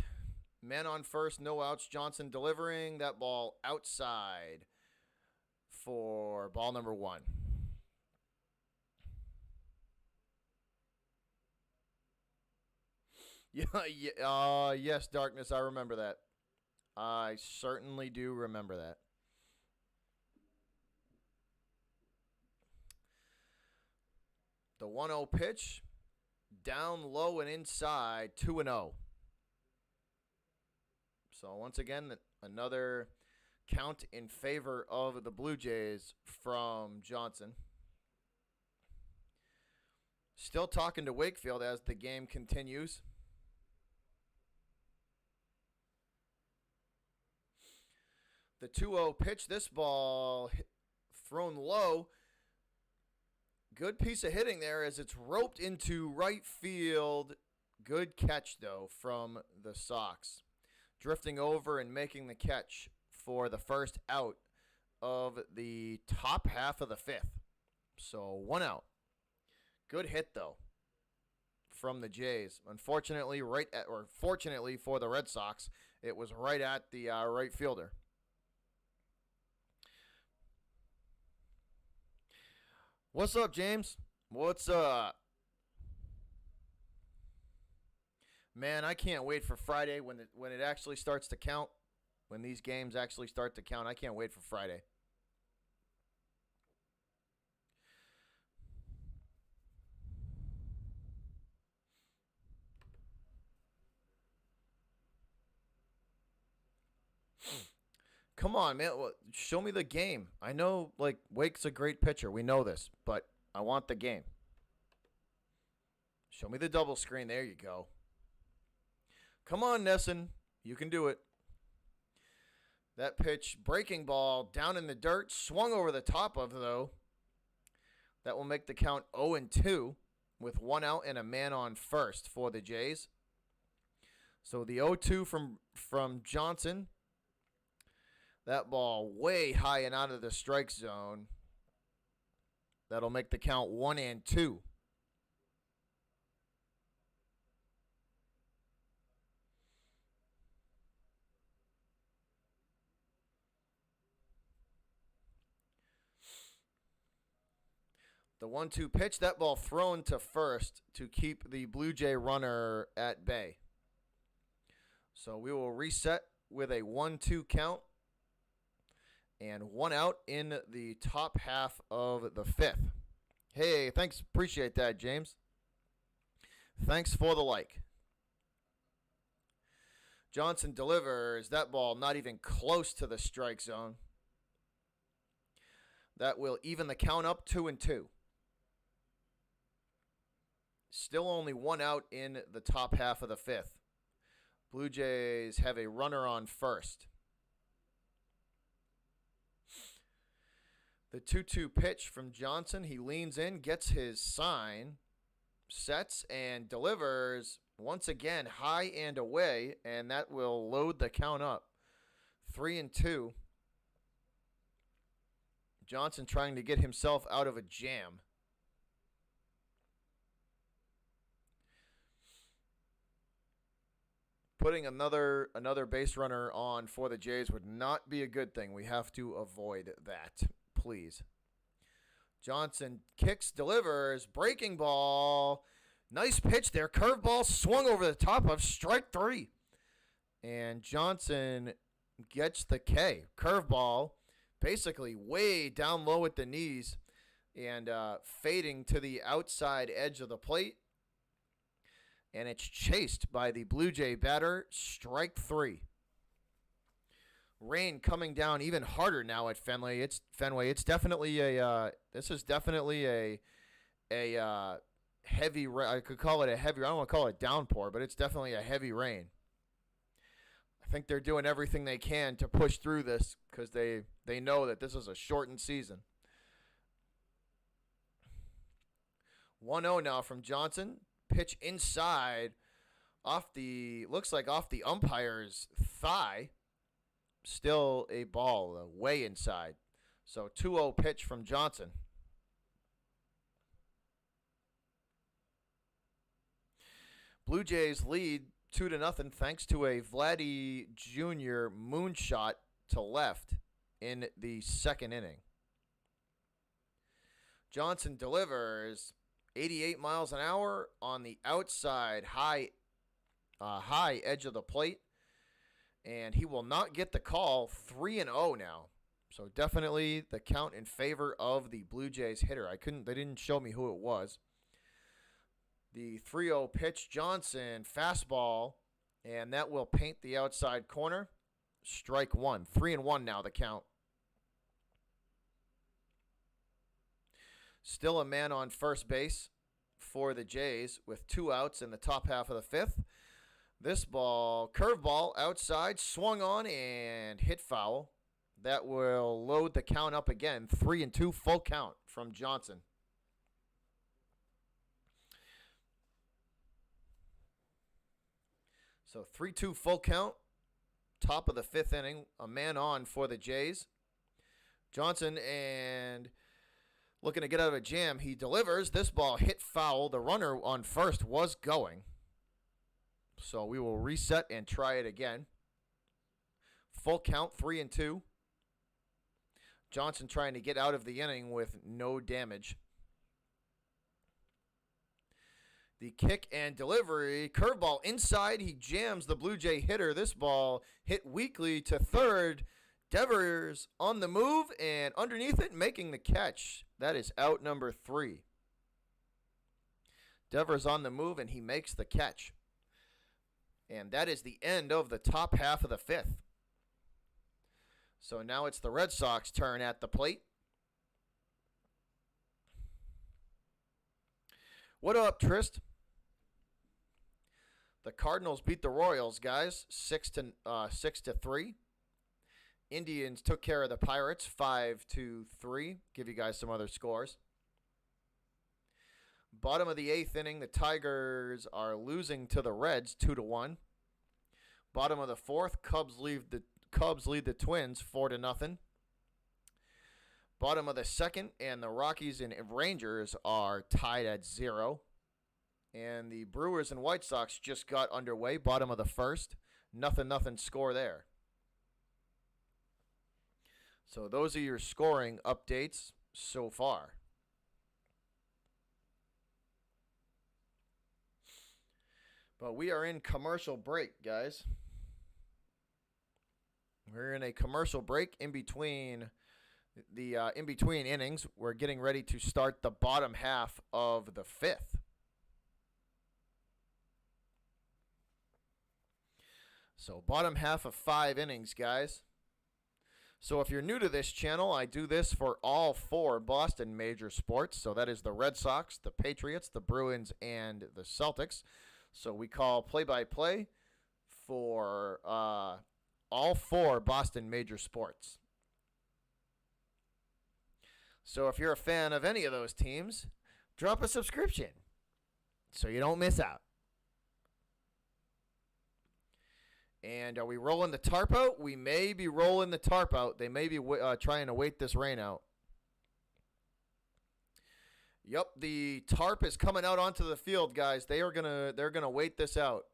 Man on first, no outs. Johnson delivering that ball outside for ball number one. Yeah, yeah, yes, Darkness. I remember that. I certainly do remember that. The 1-0 pitch, down low and inside, 2-0. So once again, another count in favor of the Blue Jays from Johnson. Still talking to Wakefield as the game continues. The 2-0 pitch, this ball thrown low. Good piece of hitting there as it's roped into right field. Good catch, though, from the Sox. Drifting over and making the catch for the first out of the top half of the fifth. So 1 out. Good hit, though, from the Jays. Unfortunately, fortunately for the Red Sox, it was right at the right fielder. What's up, James? What's up? Man, I can't wait for Friday when it actually starts to count. When these games actually start to count, I can't wait for Friday. Come on, man. Show me the game. I know, like, Wake's a great pitcher. We know this, but I want the game. Show me the double screen. There you go. Come on, Nesson. You can do it. That pitch, breaking ball, down in the dirt, swung over the top of, though. That will make the count 0-2 with 1 out and a man on first for the Jays. So the 0-2 from Johnson. That ball way high and out of the strike zone. That'll make the count 1-2. The 1-2 pitch, that ball thrown to first to keep the Blue Jay runner at bay. So we will reset with a 1-2 count and 1 out in the top half of the fifth. Hey, thanks. Appreciate that, James. Thanks for the like. Johnson delivers that ball not even close to the strike zone. That will even the count up 2-2. Still only 1 out in the top half of the fifth. Blue Jays have a runner on first. The 2-2 pitch from Johnson. He leans in, gets his sign, sets, and delivers once again high and away, and that will load the count up. 3-2. Johnson trying to get himself out of a jam. Putting another base runner on for the Jays would not be a good thing. We have to avoid that, please. Johnson kicks, delivers, breaking ball. Nice pitch there. Curveball swung over the top of strike 3. And Johnson gets the K. Curveball basically way down low at the knees and fading to the outside edge of the plate. and it's chased by the Blue Jay batter. Strike 3. Rain coming down even harder now at Fenway. It's definitely a. This is definitely a heavy. I could call it a heavy. I don't want to call it downpour, but it's definitely a heavy rain. I think they're doing everything they can to push through this because they know that this is a shortened season. 1-0 now from Johnson. Pitch inside, looks like off the umpire's thigh. Still a ball, way inside. So 2-0 pitch from Johnson. Blue Jays lead 2-0 thanks to a Vladdy Jr. moonshot to left in the second inning. Johnson delivers 88 miles an hour on the outside high edge of the plate, and he will not get the call. 3-0 now. So definitely the count in favor of the Blue Jays hitter. They didn't show me who it was. The 3-0 pitch, Johnson, fastball, and that will paint the outside corner. Strike 1. 3-1 now the count. Still a man on first base for the Jays with 2 outs in the top half of the 5th. This ball, curveball outside, swung on and hit foul. That will load the count up again. 3-2, full count from Johnson. So 3-2 full count. Top of the 5th inning. A man on for the Jays. Johnson and looking to get out of a jam. He delivers. This ball hit foul. The runner on first was going. So we will reset and try it again. Full count, 3-2. Johnson trying to get out of the inning with no damage. The kick and delivery. Curveball inside. He jams the Blue Jay hitter. This ball hit weakly to third. Devers on the move and underneath it making the catch. That is out number 3. Devers on the move and he makes the catch. And that is the end of the top half of the 5th. So now it's the Red Sox turn at the plate. What up, Trist? The Cardinals beat the Royals, guys, 6-3. Indians took care of the Pirates, 5-3. Give you guys some other scores. Bottom of the 8th inning, the Tigers are losing to the Reds, 2-1. Bottom of the 4th, Cubs lead the Twins 4-0. Bottom of the 2nd, and the Rockies and Rangers are tied at 0. And the Brewers and White Sox just got underway. Bottom of the 1st, 0-0 score there. So those are your scoring updates so far. But we are in commercial break, guys. We're in a commercial break in between innings. We're getting ready to start the bottom half of the 5th. So bottom half of 5 innings, guys. So if you're new to this channel, I do this for all 4 Boston major sports. So that is the Red Sox, the Patriots, the Bruins, and the Celtics. So we call play-by-play for all 4 Boston major sports. So if you're a fan of any of those teams, drop a subscription so you don't miss out. And are we rolling the tarp out? We may be rolling the tarp out. They may be trying to wait this rain out. Yep, the tarp is coming out onto the field, guys. They're gonna wait this out.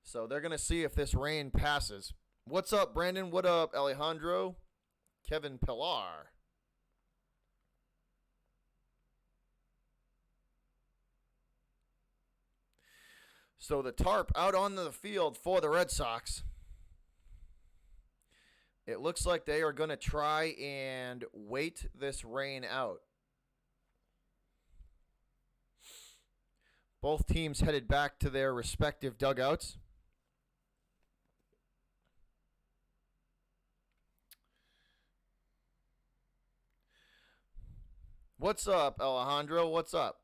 So they're gonna see if this rain passes. What's up, Brandon? What up, Alejandro? Kevin Pillar. So the tarp out on the field for the Red Sox. It looks like they are going to try and wait this rain out. Both teams headed back to their respective dugouts. What's up, Alejandro? What's up?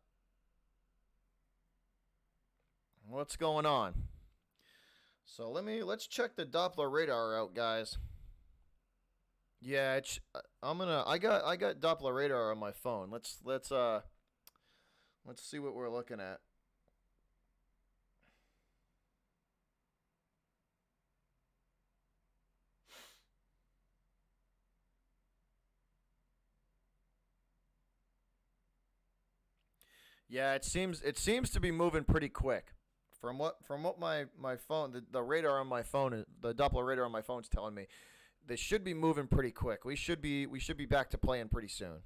What's going on? So let's check the Doppler radar out, guys. Yeah, I got Doppler radar on my phone. Let's see what we're looking at. Yeah, it seems to be moving pretty quick. From what my phone the radar on my phone the Doppler radar on my phone's telling me, this should be moving pretty quick. We should be back to playing pretty soon.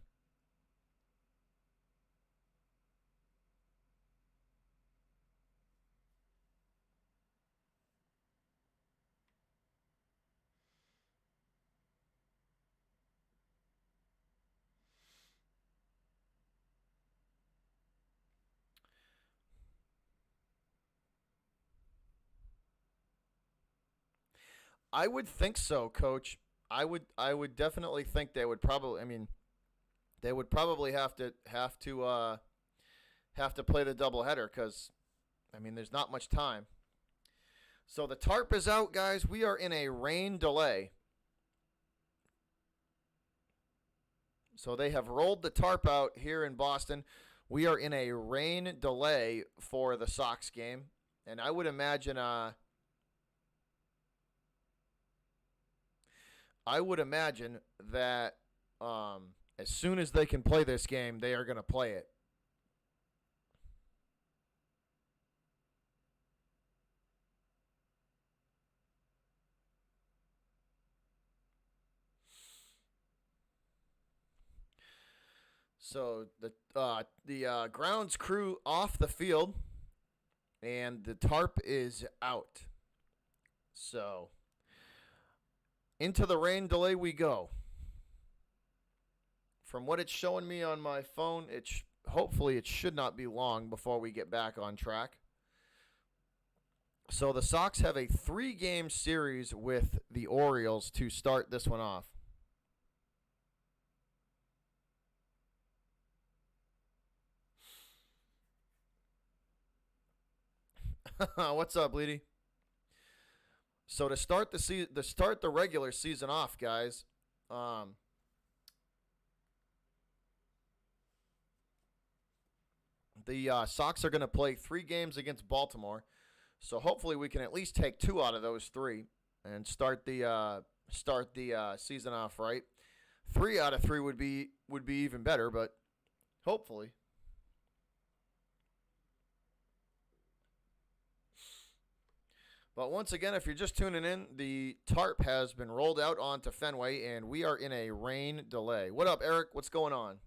I would think so, coach. I would definitely think they would probably, I mean, they would probably have to play the doubleheader cuz I mean, there's not much time. So the tarp is out, guys. We are in a rain delay. So they have rolled the tarp out here in Boston. We are in a rain delay for the Sox game, and I would imagine that as soon as they can play this game, they are going to play it. So the grounds crew off the field, and the tarp is out. So into the rain delay we go. From what it's showing me on my phone, hopefully it should not be long before we get back on track. So the Sox have a 3-game series with the Orioles to start this one off. What's up, Bleedy? So to start the regular season off, guys, um, the Sox are going to play 3 games against Baltimore. So hopefully we can at least take 2 out of those 3 and start the season off right. 3 out of 3 would be even better, but hopefully. But once again, if you're just tuning in, the tarp has been rolled out onto Fenway, and we are in a rain delay. What up, Eric? What's going on?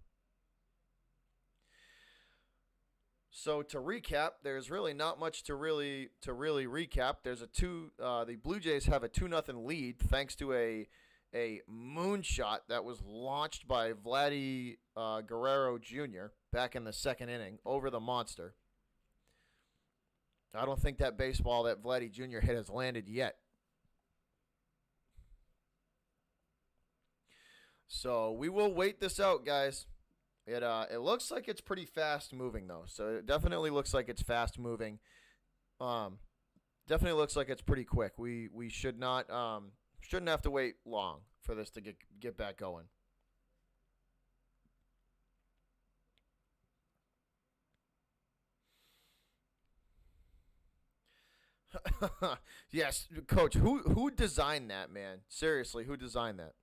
So to recap, there's really not much to really recap. There's a two. The Blue Jays have a 2-0 lead thanks to a moonshot that was launched by Vladdy Guerrero Jr. back in the second inning over the monster. I don't think that baseball that Vladdy Jr. hit has landed yet. So we will wait this out, guys. It looks like it's pretty fast moving though. So it definitely looks like it's fast moving. Um, Definitely looks like it's pretty quick. We shouldn't have to wait long for this to get back going. Yes, coach. Who designed that, man? Seriously, who designed that?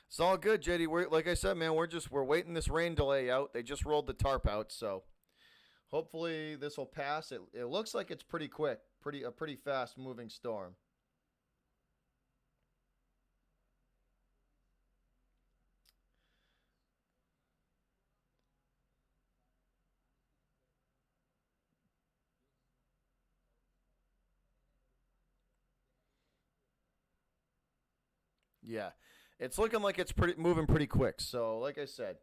It's all good, JD. Like I said, man. We're waiting this rain delay out. They just rolled the tarp out, so hopefully this will pass. It looks like it's pretty quick, pretty fast moving storm. Yeah, it's looking like it's pretty moving pretty quick. So like I said.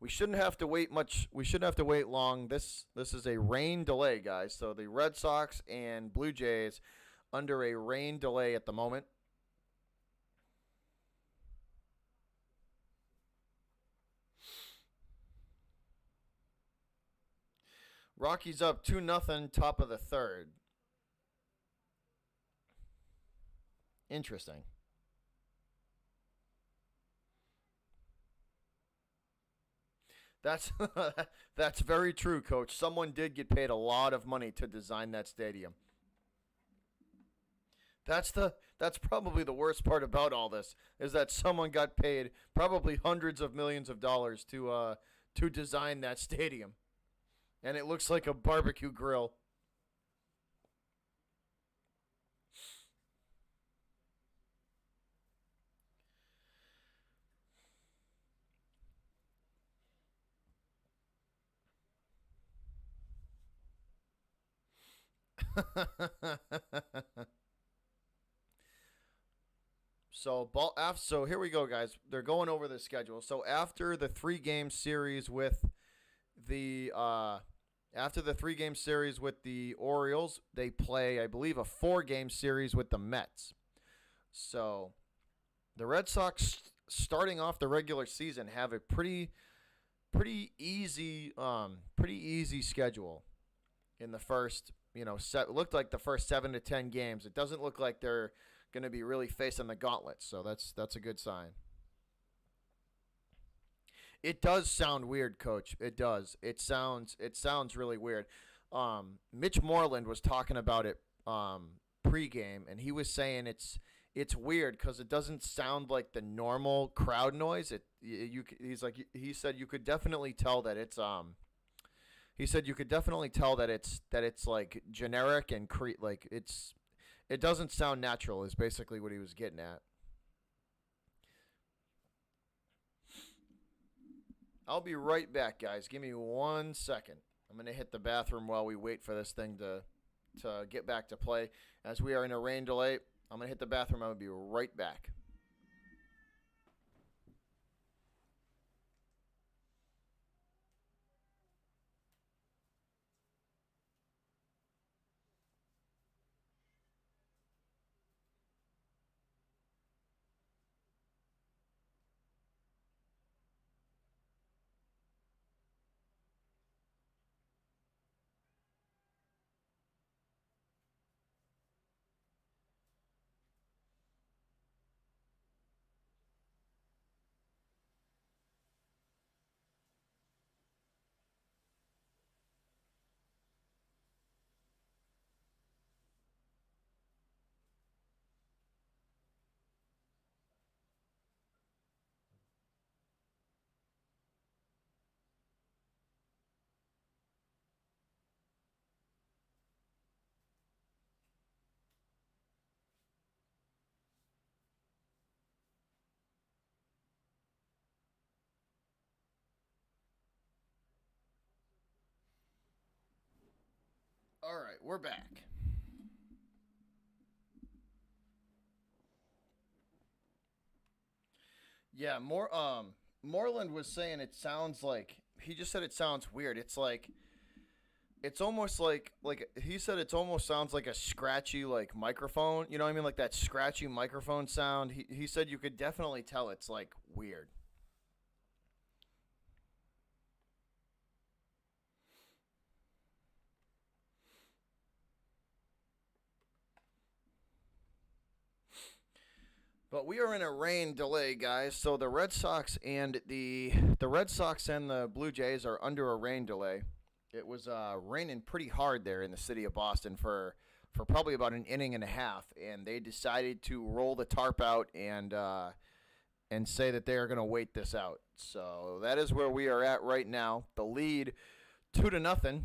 We shouldn't have to wait much. We shouldn't have to wait long. This is a rain delay, guys. So the Red Sox and Blue Jays under a rain delay at the moment. Rockies up 2-0, top of the third. Interesting. That's that's very true, Coach. Someone did get paid a lot of money to design that stadium. That's probably the worst part about all this is that someone got paid probably hundreds of millions of dollars to design that stadium, and it looks like a barbecue grill. So here we go, guys. They're going over the schedule. So after the 3-game series with the Orioles, they play, I believe, a 4-game series with the Mets. So the Red Sox, starting off the regular season, have a pretty easy schedule in the first. Looked like the first 7 to 10 games. It doesn't look like they're going to be really facing the gauntlet. So that's a good sign. It does sound weird, Coach. It does. It sounds really weird. Mitch Moreland was talking about it pregame, and he was saying it's weird because it doesn't sound like the normal crowd noise. He said you could definitely tell that it's He said you could definitely tell that it's like generic and it doesn't sound natural. Is basically what he was getting at. I'll be right back, guys. Give me 1 second. I'm gonna hit the bathroom while we wait for this thing to get back to play. As we are in a rain delay, I'm gonna hit the bathroom. I'm gonna be right back. All right, we're back. Yeah, Moreland was saying it sounds like he just said it sounds weird. It's almost like he said it's almost sounds like a scratchy like microphone. You know what I mean? Like that scratchy microphone sound. He said you could definitely tell it's like weird. But we are in a rain delay, guys. So the Red Sox and the Blue Jays are under a rain delay. It was raining pretty hard there in the city of Boston for probably about an inning and a half, and they decided to roll the tarp out and say that they are going to wait this out. So that is where we are at right now. The lead 2-0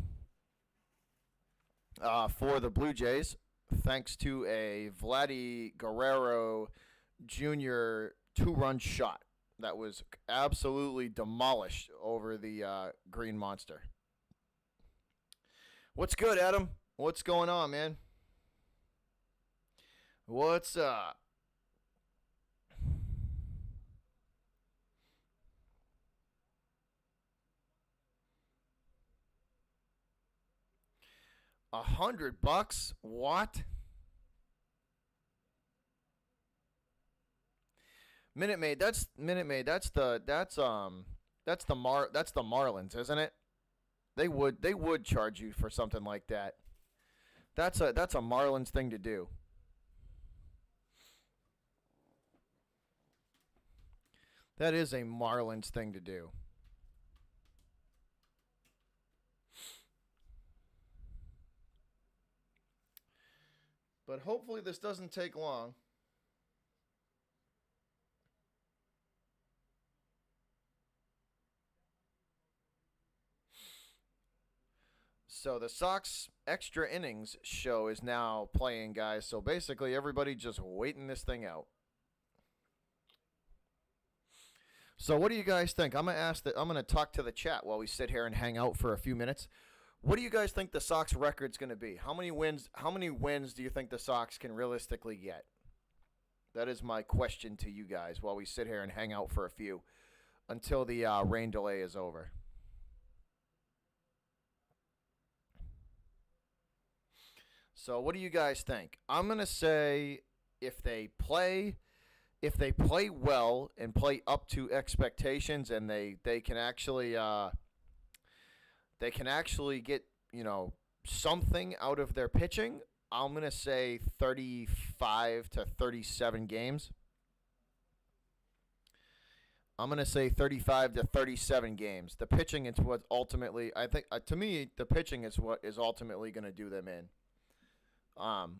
for the Blue Jays, thanks to a Vladdy Guerrero Jr. 2-run shot that was absolutely demolished over the Green Monster. What's good, Adam? What's going on, man? What's up? $100? What? Minute Maid. That's Minute Maid. That's the Marlins, isn't it? They would charge you for something like that. That's a Marlins thing to do. That is a Marlins thing to do. But hopefully this doesn't take long. So the Sox extra innings show is now playing, guys. So basically everybody just waiting this thing out. So what do you guys think? I'm gonna talk to the chat while we sit here and hang out for a few minutes. What do you guys think the Sox record's going to be? How many wins do you think the Sox can realistically get? That is my question to you guys while we sit here and hang out for a few until the rain delay is over. So what do you guys think? I'm going to say if they play if they play well and play up to expectations and they can actually get, something out of their pitching, I'm going to say 35 to 37 games. I'm going to say 35 to 37 games. The pitching is what ultimately, I think, to me, the pitching is what is ultimately going to do them in.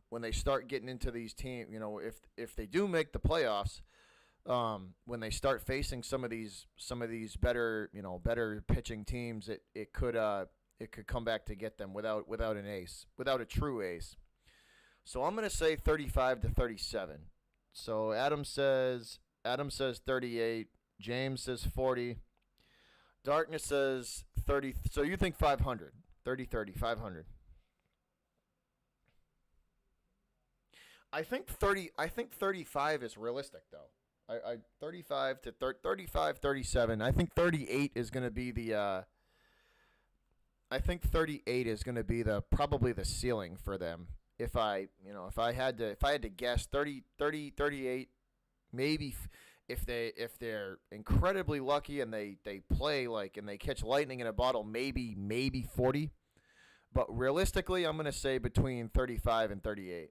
When they start getting into these teams, if they do make the playoffs, when they start facing some of these better better pitching teams, it could come back to get them without an ace, without a true ace. So I'm gonna say 35 to 37. So Adam says 38. James says 40. Darkness says 30. So you think 500? 30, 500. I think 30. I think 35 is realistic though. I 35 to 35, 37. I think 38 is going to be the. I think 38 is going to be the probably the ceiling for them. If I had to guess 30, 38, maybe if they're incredibly lucky and they play and they catch lightning in a bottle, maybe 40. But realistically, I'm going to say between 35 and 38.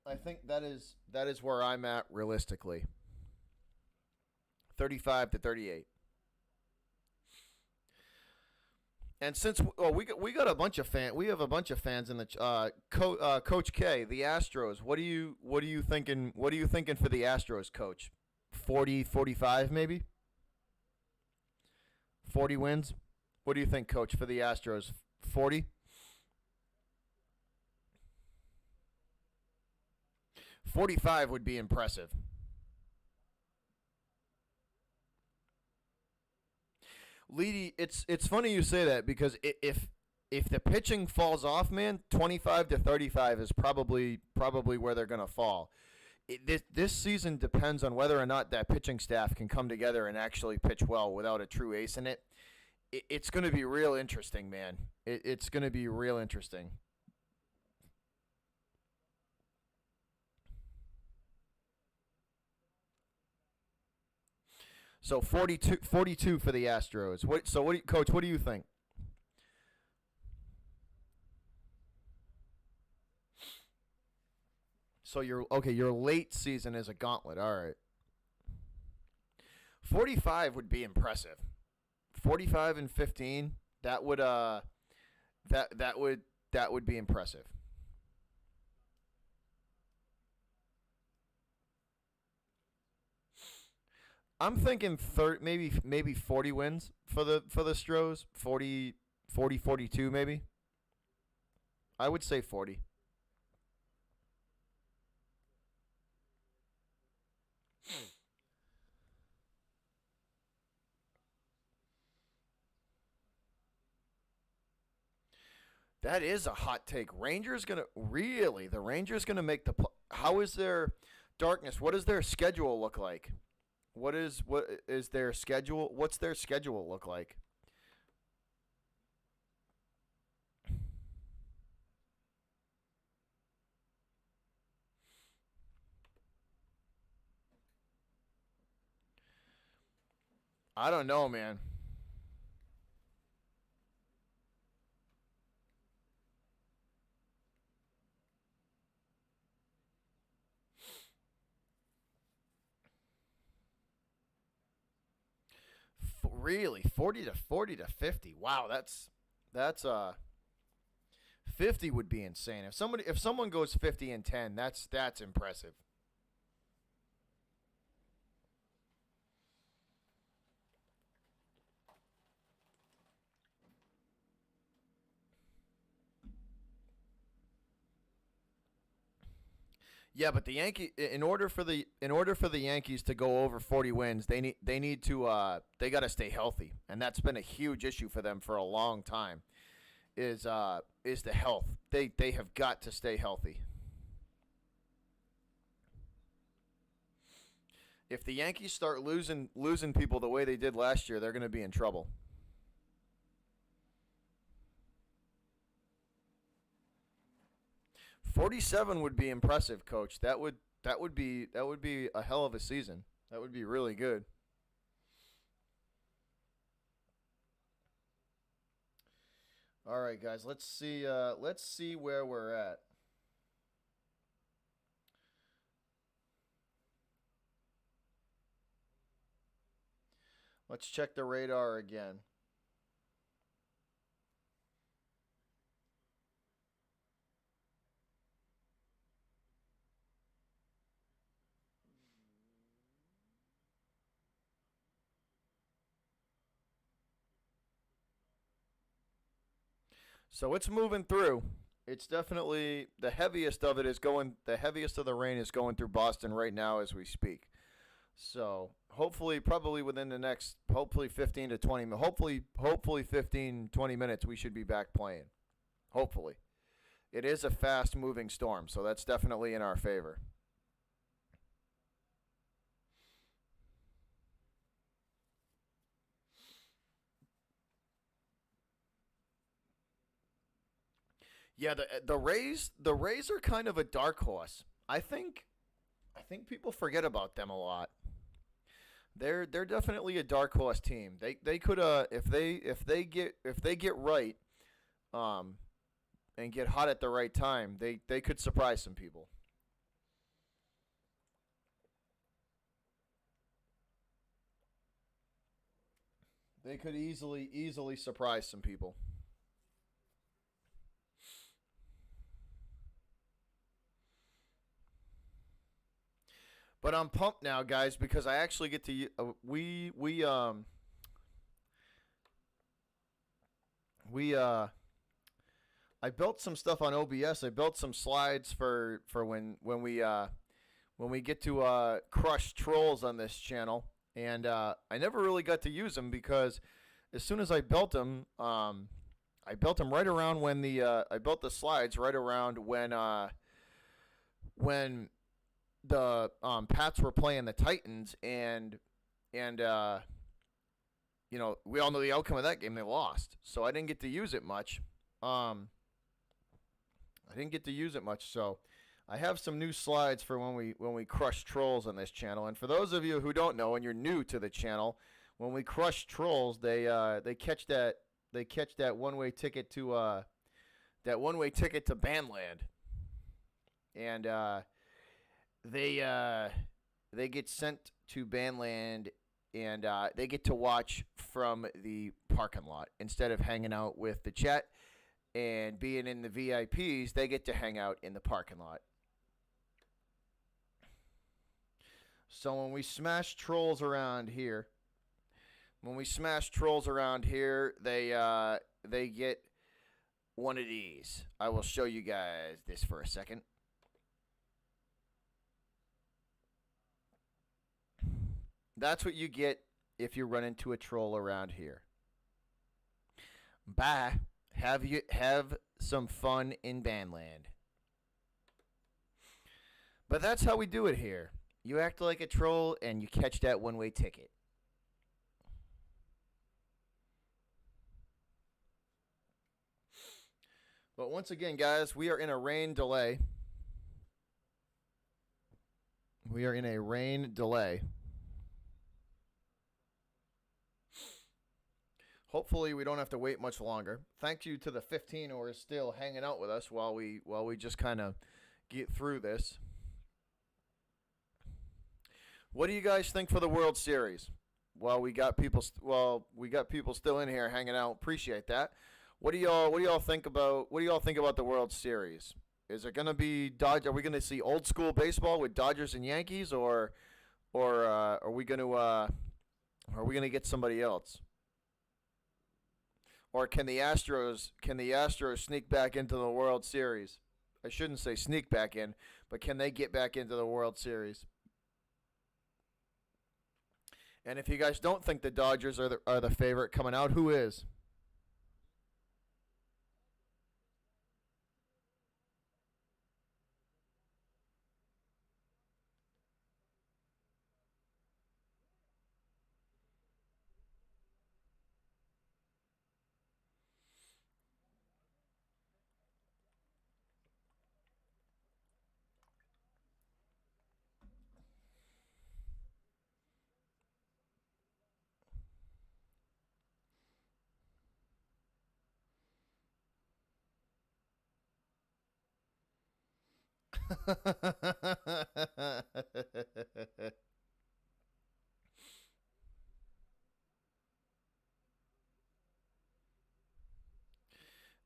I think that is where I'm at realistically. 35 to 38. And since we got a bunch of fans in the Coach K, the Astros. What are you thinking? What are you thinking for the Astros, Coach? 40, 45 maybe? 40 wins? What do you think, Coach, for the Astros? 40? 45 would be impressive. Leedy, it's funny you say that because if the pitching falls off, man, 25 to 35 is probably where they're gonna fall. This season depends on whether or not that pitching staff can come together and actually pitch well without a true ace in it. It's going to be real interesting, man. It's going to be real interesting. So 42 for the Astros. Coach, what do you think? So your late season is a gauntlet. All right. 45 would be impressive. 45 and 15, that would that would be impressive. I'm thinking maybe 40 wins for the Stros. 42 maybe. I would say 40. That is a hot take. The Rangers gonna make the how is their darkness? What does their schedule look like? What is their schedule? What's their schedule look like? I don't know, man. 40 to 50. Wow, that's 50 would be insane. If someone goes 50-10, that's impressive. Yeah, but the Yankee in order for the Yankees to go over 40 wins, they got to stay healthy, and that's been a huge issue for them for a long time. Is the health. They have got to stay healthy. If the Yankees start losing people the way they did last year, they're going to be in trouble. 47 would be impressive, coach. That would be a hell of a season. That would be really good. All right, guys. Let's see where we're at. Let's check the radar again. So it's moving through. It's definitely the heaviest of it is going. The heaviest of the rain is going through Boston right now as we speak. So hopefully, probably within the next, hopefully 15 to 20, hopefully 15 20 minutes, we should be back playing. Hopefully, it is a fast moving storm, so that's definitely in our favor. Yeah, the Rays are kind of a dark horse. I think people forget about them a lot. They're definitely a dark horse team. They could if they get right um and get hot at the right time, they could surprise some people. They could easily surprise some people. But I'm pumped now, guys, because I actually get to we I built some stuff on OBS. I built some slides for when we get to crush trolls on this channel, and I never really got to use them because as soon as I built them right around when I built the slides right around when the Pats were playing the Titans, and we all know the outcome of that game. They lost, so I didn't get to use it much. Um, I didn't get to use it much, so I have some new slides for when we crush trolls on this channel. And for those of you who don't know and you're new to the channel, when we crush trolls, they catch that one way ticket to Bandland, and they uh, they get sent to Bandland, and they get to watch from the parking lot instead of hanging out with the chat and being in the VIPs. They get to hang out in the parking lot. So when we smash trolls around here, they get one of these. I will show you guys this for a second. That's what you get if you run into a troll around here. Bye. Have some fun in Bandland. But that's how we do it here. You act like a troll and you catch that one-way ticket. But once again, guys, we are in a rain delay. We are in a rain delay. Hopefully, we don't have to wait much longer. Thank you to the 15 who are still hanging out with us while we just kind of get through this. What do you guys think for the World Series? Well, we got people still in here hanging out. Appreciate that. What do y'all think about the World Series? Is it going to be Are we going to see old school baseball with Dodgers and Yankees, or are we going to get somebody else? Or can the Astros sneak back into the World Series? I shouldn't say sneak back in, but can they get back into the World Series? And if you guys don't think the Dodgers are the favorite coming out, who is?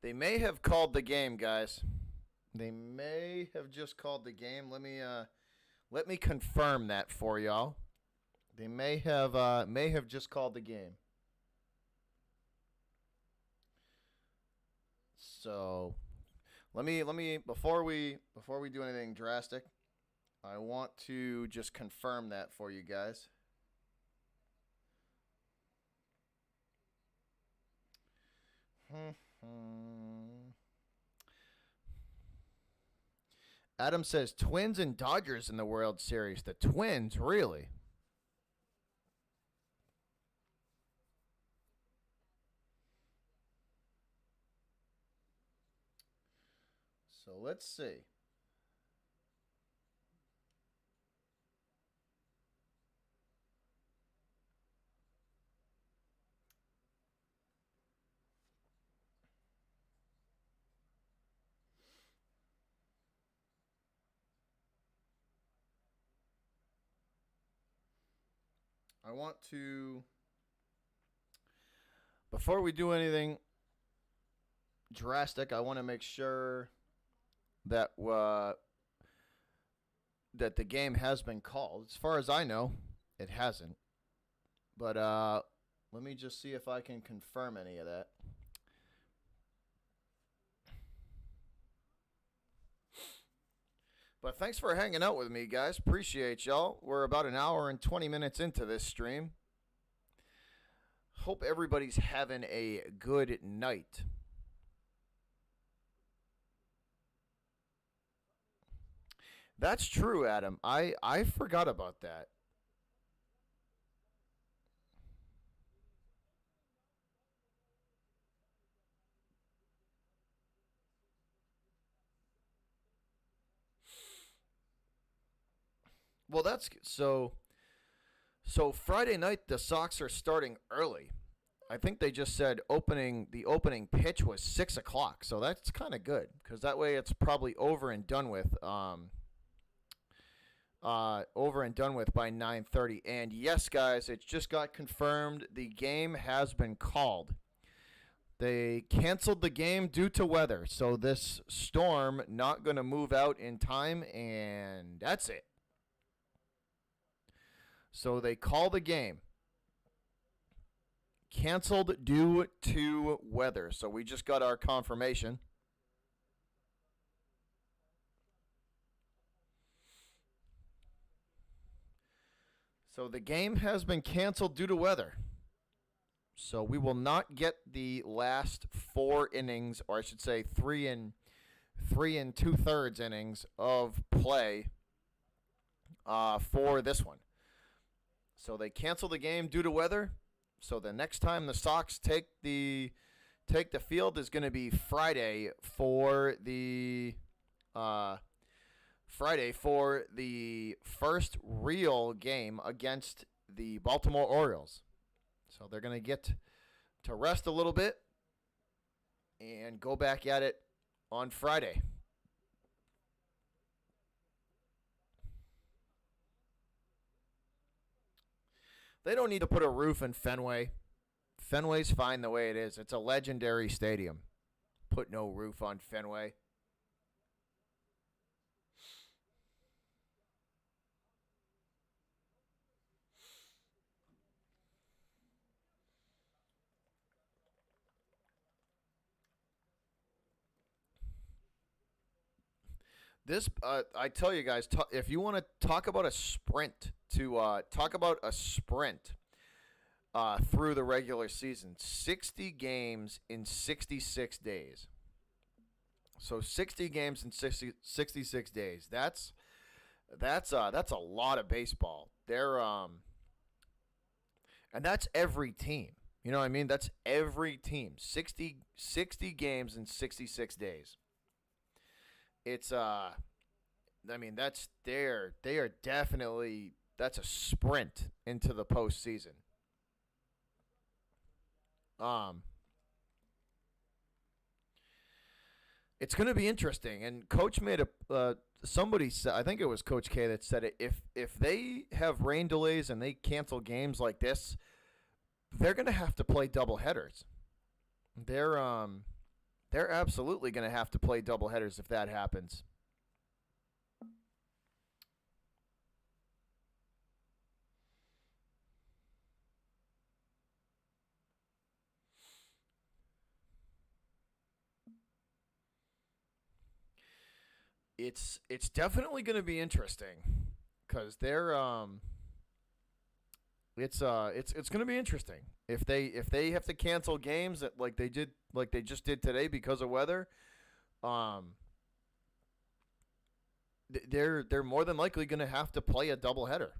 They may have called the game, guys. They may have just called the game. Let me confirm that for y'all. They may have just called the game. So let me before we do anything drastic, I want to just confirm that for you guys. Adam says Twins and Dodgers in the World Series. The Twins, really? So let's see. I want to, before we do anything drastic, I want to make sure that that the game has been called. As far as I know, it hasn't. But let me just see if I can confirm any of that. But thanks for hanging out with me, guys. Appreciate y'all. We're about an hour and 20 minutes into this stream. Hope everybody's having a good night. That's true, Adam. I forgot about that. Well, that's so. So Friday night, the Sox are starting early. I think they just said the opening pitch was 6 o'clock, so that's kind of good because that way it's probably over and done with. Over and done with by 9:30. And yes, guys, it just got confirmed. The game has been called. They canceled the game due to weather, so this storm not going to move out in time, and that's it. So they call the game canceled due to weather. So we just got our confirmation. So the game has been canceled due to weather. So we will not get the last 4 innings, or I should say 3 and 2/3 innings of play for this one. So they canceled the game due to weather. So the next time the Sox take the field is going to be Friday for the first real game against the Baltimore Orioles. So they're going to get to rest a little bit and go back at it on Friday. They don't need to put a roof in Fenway. Fenway's fine the way it is. It's a legendary stadium. Put no roof on Fenway. This, I tell you guys, if you want to talk about a sprint, through the regular season, 60 games in 66 days. So 60 games in 66 days. That's a lot of baseball. And that's every team. You know what I mean? That's every team. 60 games in 66 days. It's I mean they are definitely, that's a sprint into the postseason. Um it's going to be interesting, and coach made a somebody said, I think it was Coach K that said it, if they have rain delays and they cancel games like this, they're going to have to play double headers. They're absolutely going to have to play doubleheaders if that happens. It's definitely going to be interesting because it's going to be interesting if they have to cancel games that like they just did today because of weather. Um, they're more than likely going to have to play a doubleheader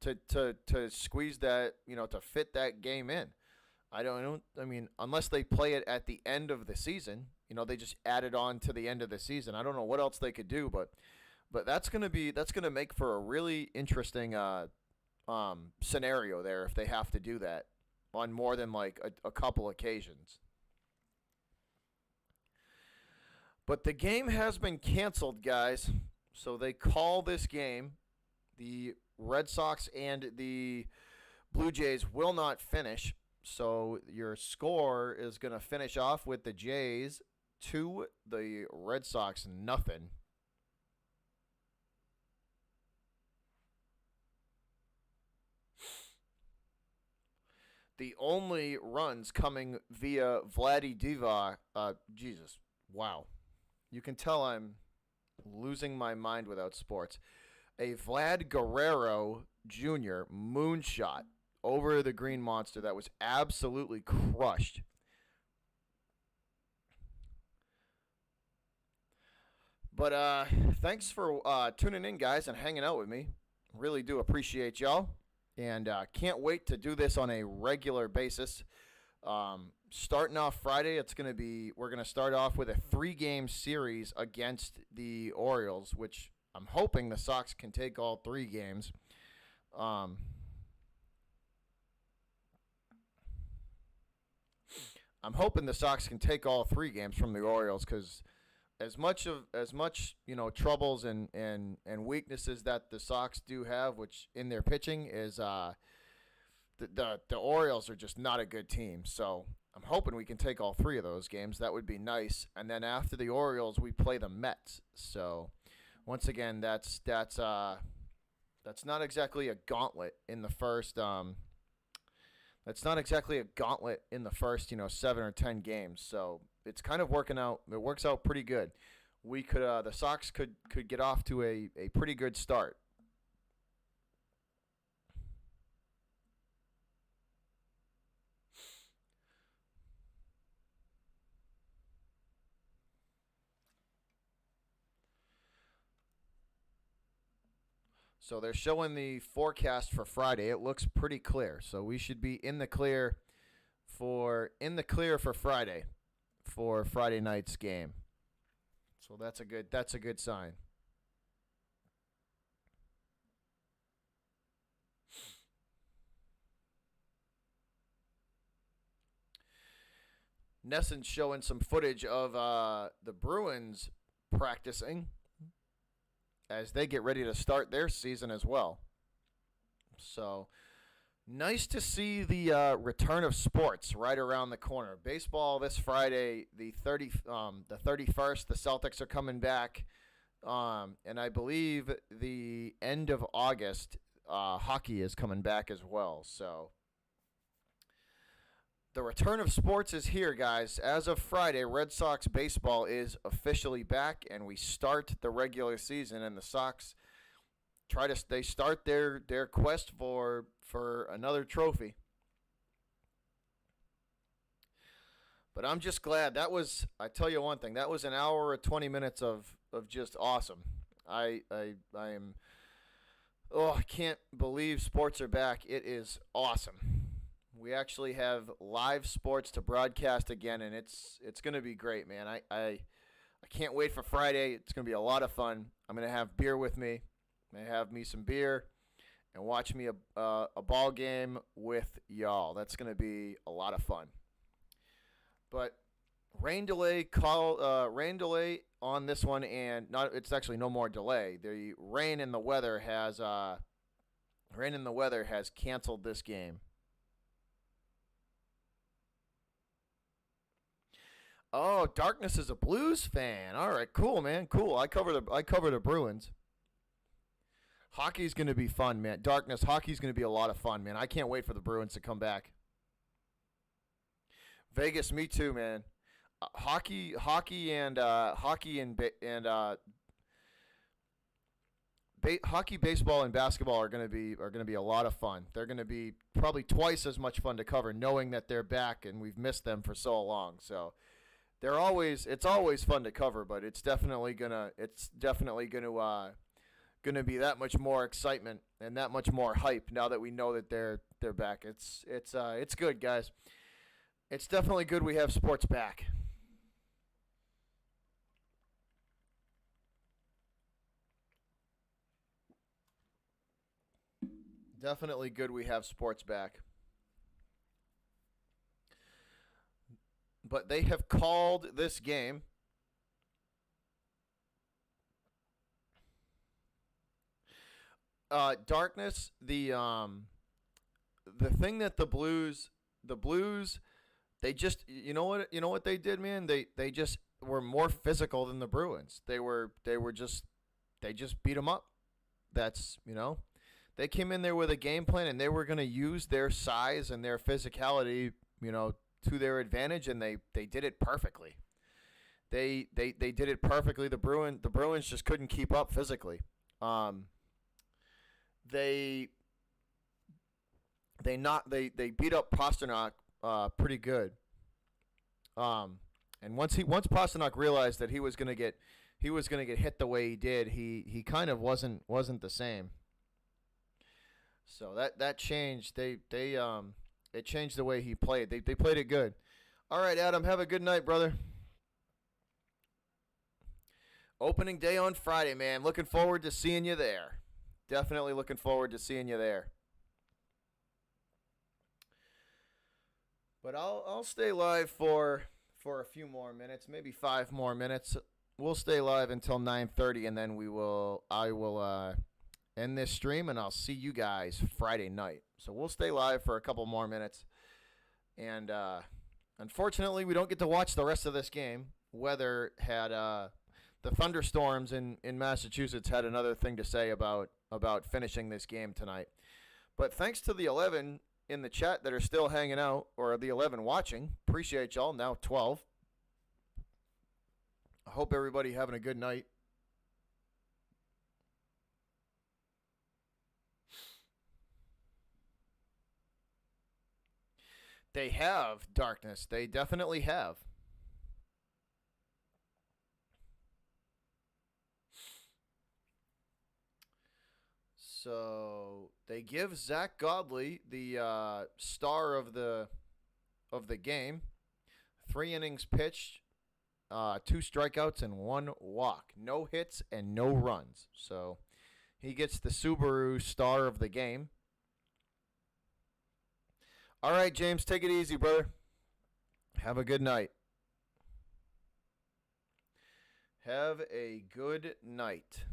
to squeeze that, to fit that game in. I mean, unless they play it at the end of the season, they just add it on to the end of the season. I don't know what else they could do, but that's gonna make for a really interesting scenario there if they have to do that on more than like a couple occasions. But the game has been canceled, guys. So they call this game. The Red Sox and the Blue Jays will not finish. So your score is going to finish off with the Jays 2, the Red Sox nothing. The only runs coming via Vladdy Divac. Jesus, wow. You can tell I'm losing my mind without sports. A Vlad Guerrero Jr. moonshot over the Green Monster that was absolutely crushed. But thanks for tuning in, guys, and hanging out with me. Really do appreciate y'all. And can't wait to do this on a regular basis. Starting off Friday, we're gonna start off with a 3-game series against the Orioles, which I'm hoping the Sox can take all 3 games. I'm hoping the Sox can take all 3 games from the Orioles because as much troubles and weaknesses that the Sox do have, which in their pitching is the Orioles are just not a good team. So I'm hoping we can take all 3 of those games. That would be nice. And then after the Orioles, we play the Mets. So once again, that's not exactly a gauntlet in the first. That's not exactly a gauntlet in the first 7 or 10 games. So it's kind of working out. It works out pretty good. The Sox could get off to a pretty good start. So they're showing the forecast for Friday. It looks pretty clear. So we should be in the clear for Friday, for Friday night's game. So that's a good sign. Nesson's showing some footage of the Bruins practicing as they get ready to start their season as well. So nice to see the return of sports right around the corner. Baseball this Friday, the 31st. The Celtics are coming back, and I believe the end of August, hockey is coming back as well. So the return of sports is here, guys. As of Friday, Red Sox baseball is officially back, and we start the regular season. And the Sox they start their quest for another trophy. But I'm just glad I tell you one thing, that was an hour or 20 minutes of just awesome. I can't believe sports are back. It is awesome. We actually have live sports to broadcast again, and it's going to be great, man. I can't wait for Friday. It's going to be a lot of fun. I'm going to have beer with me. I'm going to have me some beer and watch me a ball game with y'all. That's going to be a lot of fun. But rain delay on this one, and it's actually no more delay. The rain and the weather has canceled this game. Oh, Darkness is a Blues fan. All right, cool, man. Cool. I cover the Bruins. Hockey's going to be fun, man. Darkness, hockey's going to be a lot of fun, man. I can't wait for the Bruins to come back. Vegas, me too, man. Hockey, baseball, and basketball are going to be a lot of fun. They're going to be probably twice as much fun to cover, knowing that they're back and we've missed them for so long. So it's always fun to cover, but it's definitely gonna be that much more excitement and that much more hype now that we know that they're back. It's good, guys. It's definitely good we have sports back. Definitely good we have sports back. But they have called this game Darkness. The thing that the Blues, they just you know what they did, man. They just were more physical than the Bruins. They just beat them up. That's they came in there with a game plan, and they were going to use their size and their physicality, to their advantage, and they did it perfectly. They did it perfectly. The Bruins just couldn't keep up physically. They beat up Pastrnak pretty good. And once Pastrnak realized that he was gonna get hit the way he did, he kind of wasn't the same. So that changed. It changed the way he played. They played it good. All right, Adam, have a good night, brother. Opening day on Friday, man. Looking forward to seeing you there. Definitely looking forward to seeing you there. But I'll stay live for a few more minutes, maybe 5 more minutes. We'll stay live until 9:30, and then I will end this stream, and I'll see you guys Friday night. So we'll stay live for a couple more minutes. And unfortunately, we don't get to watch the rest of this game. Weather had the thunderstorms in Massachusetts had another thing to say about finishing this game tonight. But thanks to the 11 in the chat that are still hanging out, or the 11 watching. Appreciate y'all. Now 12. I hope everybody having a good night. They have Darkness. They definitely have. So they give Zach Godley the star of the game. 3 innings pitched, 2 strikeouts and 1 walk, no hits and no runs. So he gets the Subaru star of the game. All right, James, take it easy, brother. Have a good night. Have a good night.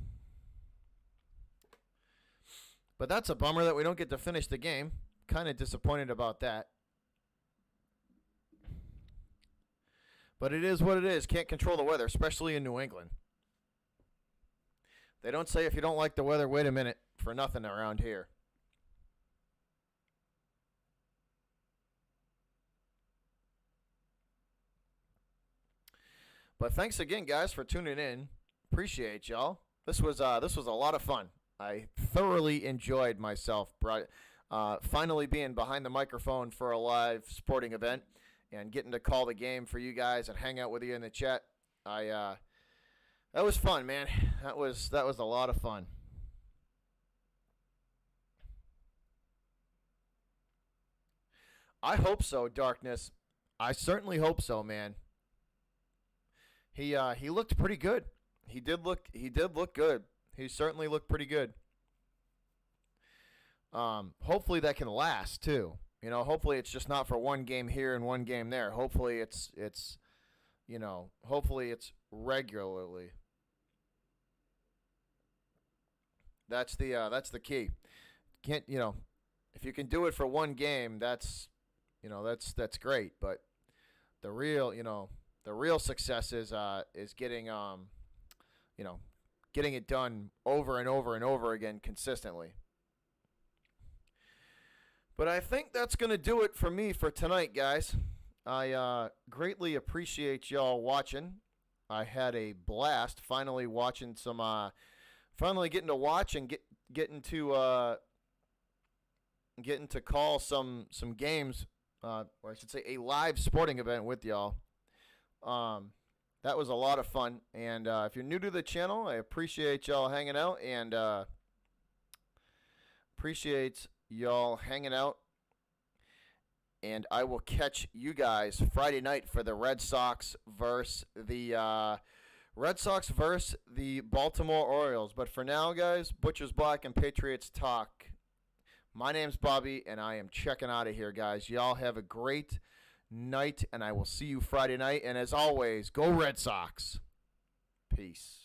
But that's a bummer that we don't get to finish the game. Kind of disappointed about that. But it is what it is. Can't control the weather, especially in New England. They don't say if you don't like the weather, wait a minute, for nothing around here. But thanks again, guys, for tuning in. Appreciate y'all. This was a lot of fun. I thoroughly enjoyed myself. Finally being behind the microphone for a live sporting event and getting to call the game for you guys and hang out with you in the chat. That was fun, man. That was a lot of fun. I hope so, Darkness. I certainly hope so, man. He looked pretty good. He did look good. He certainly looked pretty good. Hopefully that can last too. You know, hopefully it's just not for one game here and one game there. Hopefully it's hopefully it's regularly. That's the key. Can't, if you can do it for one game, that's great, but the real success is getting getting it done over and over and over again consistently. But I think that's going to do it for me for tonight, guys. I greatly appreciate y'all watching. I had a blast finally watching finally getting to watch and getting to call some games, or I should say a live sporting event with y'all. That was a lot of fun. And if you're new to the channel, I appreciate y'all hanging out and appreciate y'all hanging out. And I will catch you guys Friday night for the Red Sox versus the Baltimore Orioles. But for now, guys, Butchers Black and Patriots Talk. My name's Bobby, and I am checking out of here, guys. Y'all have a great night, and I will see you Friday night. And as always, go Red Sox. Peace.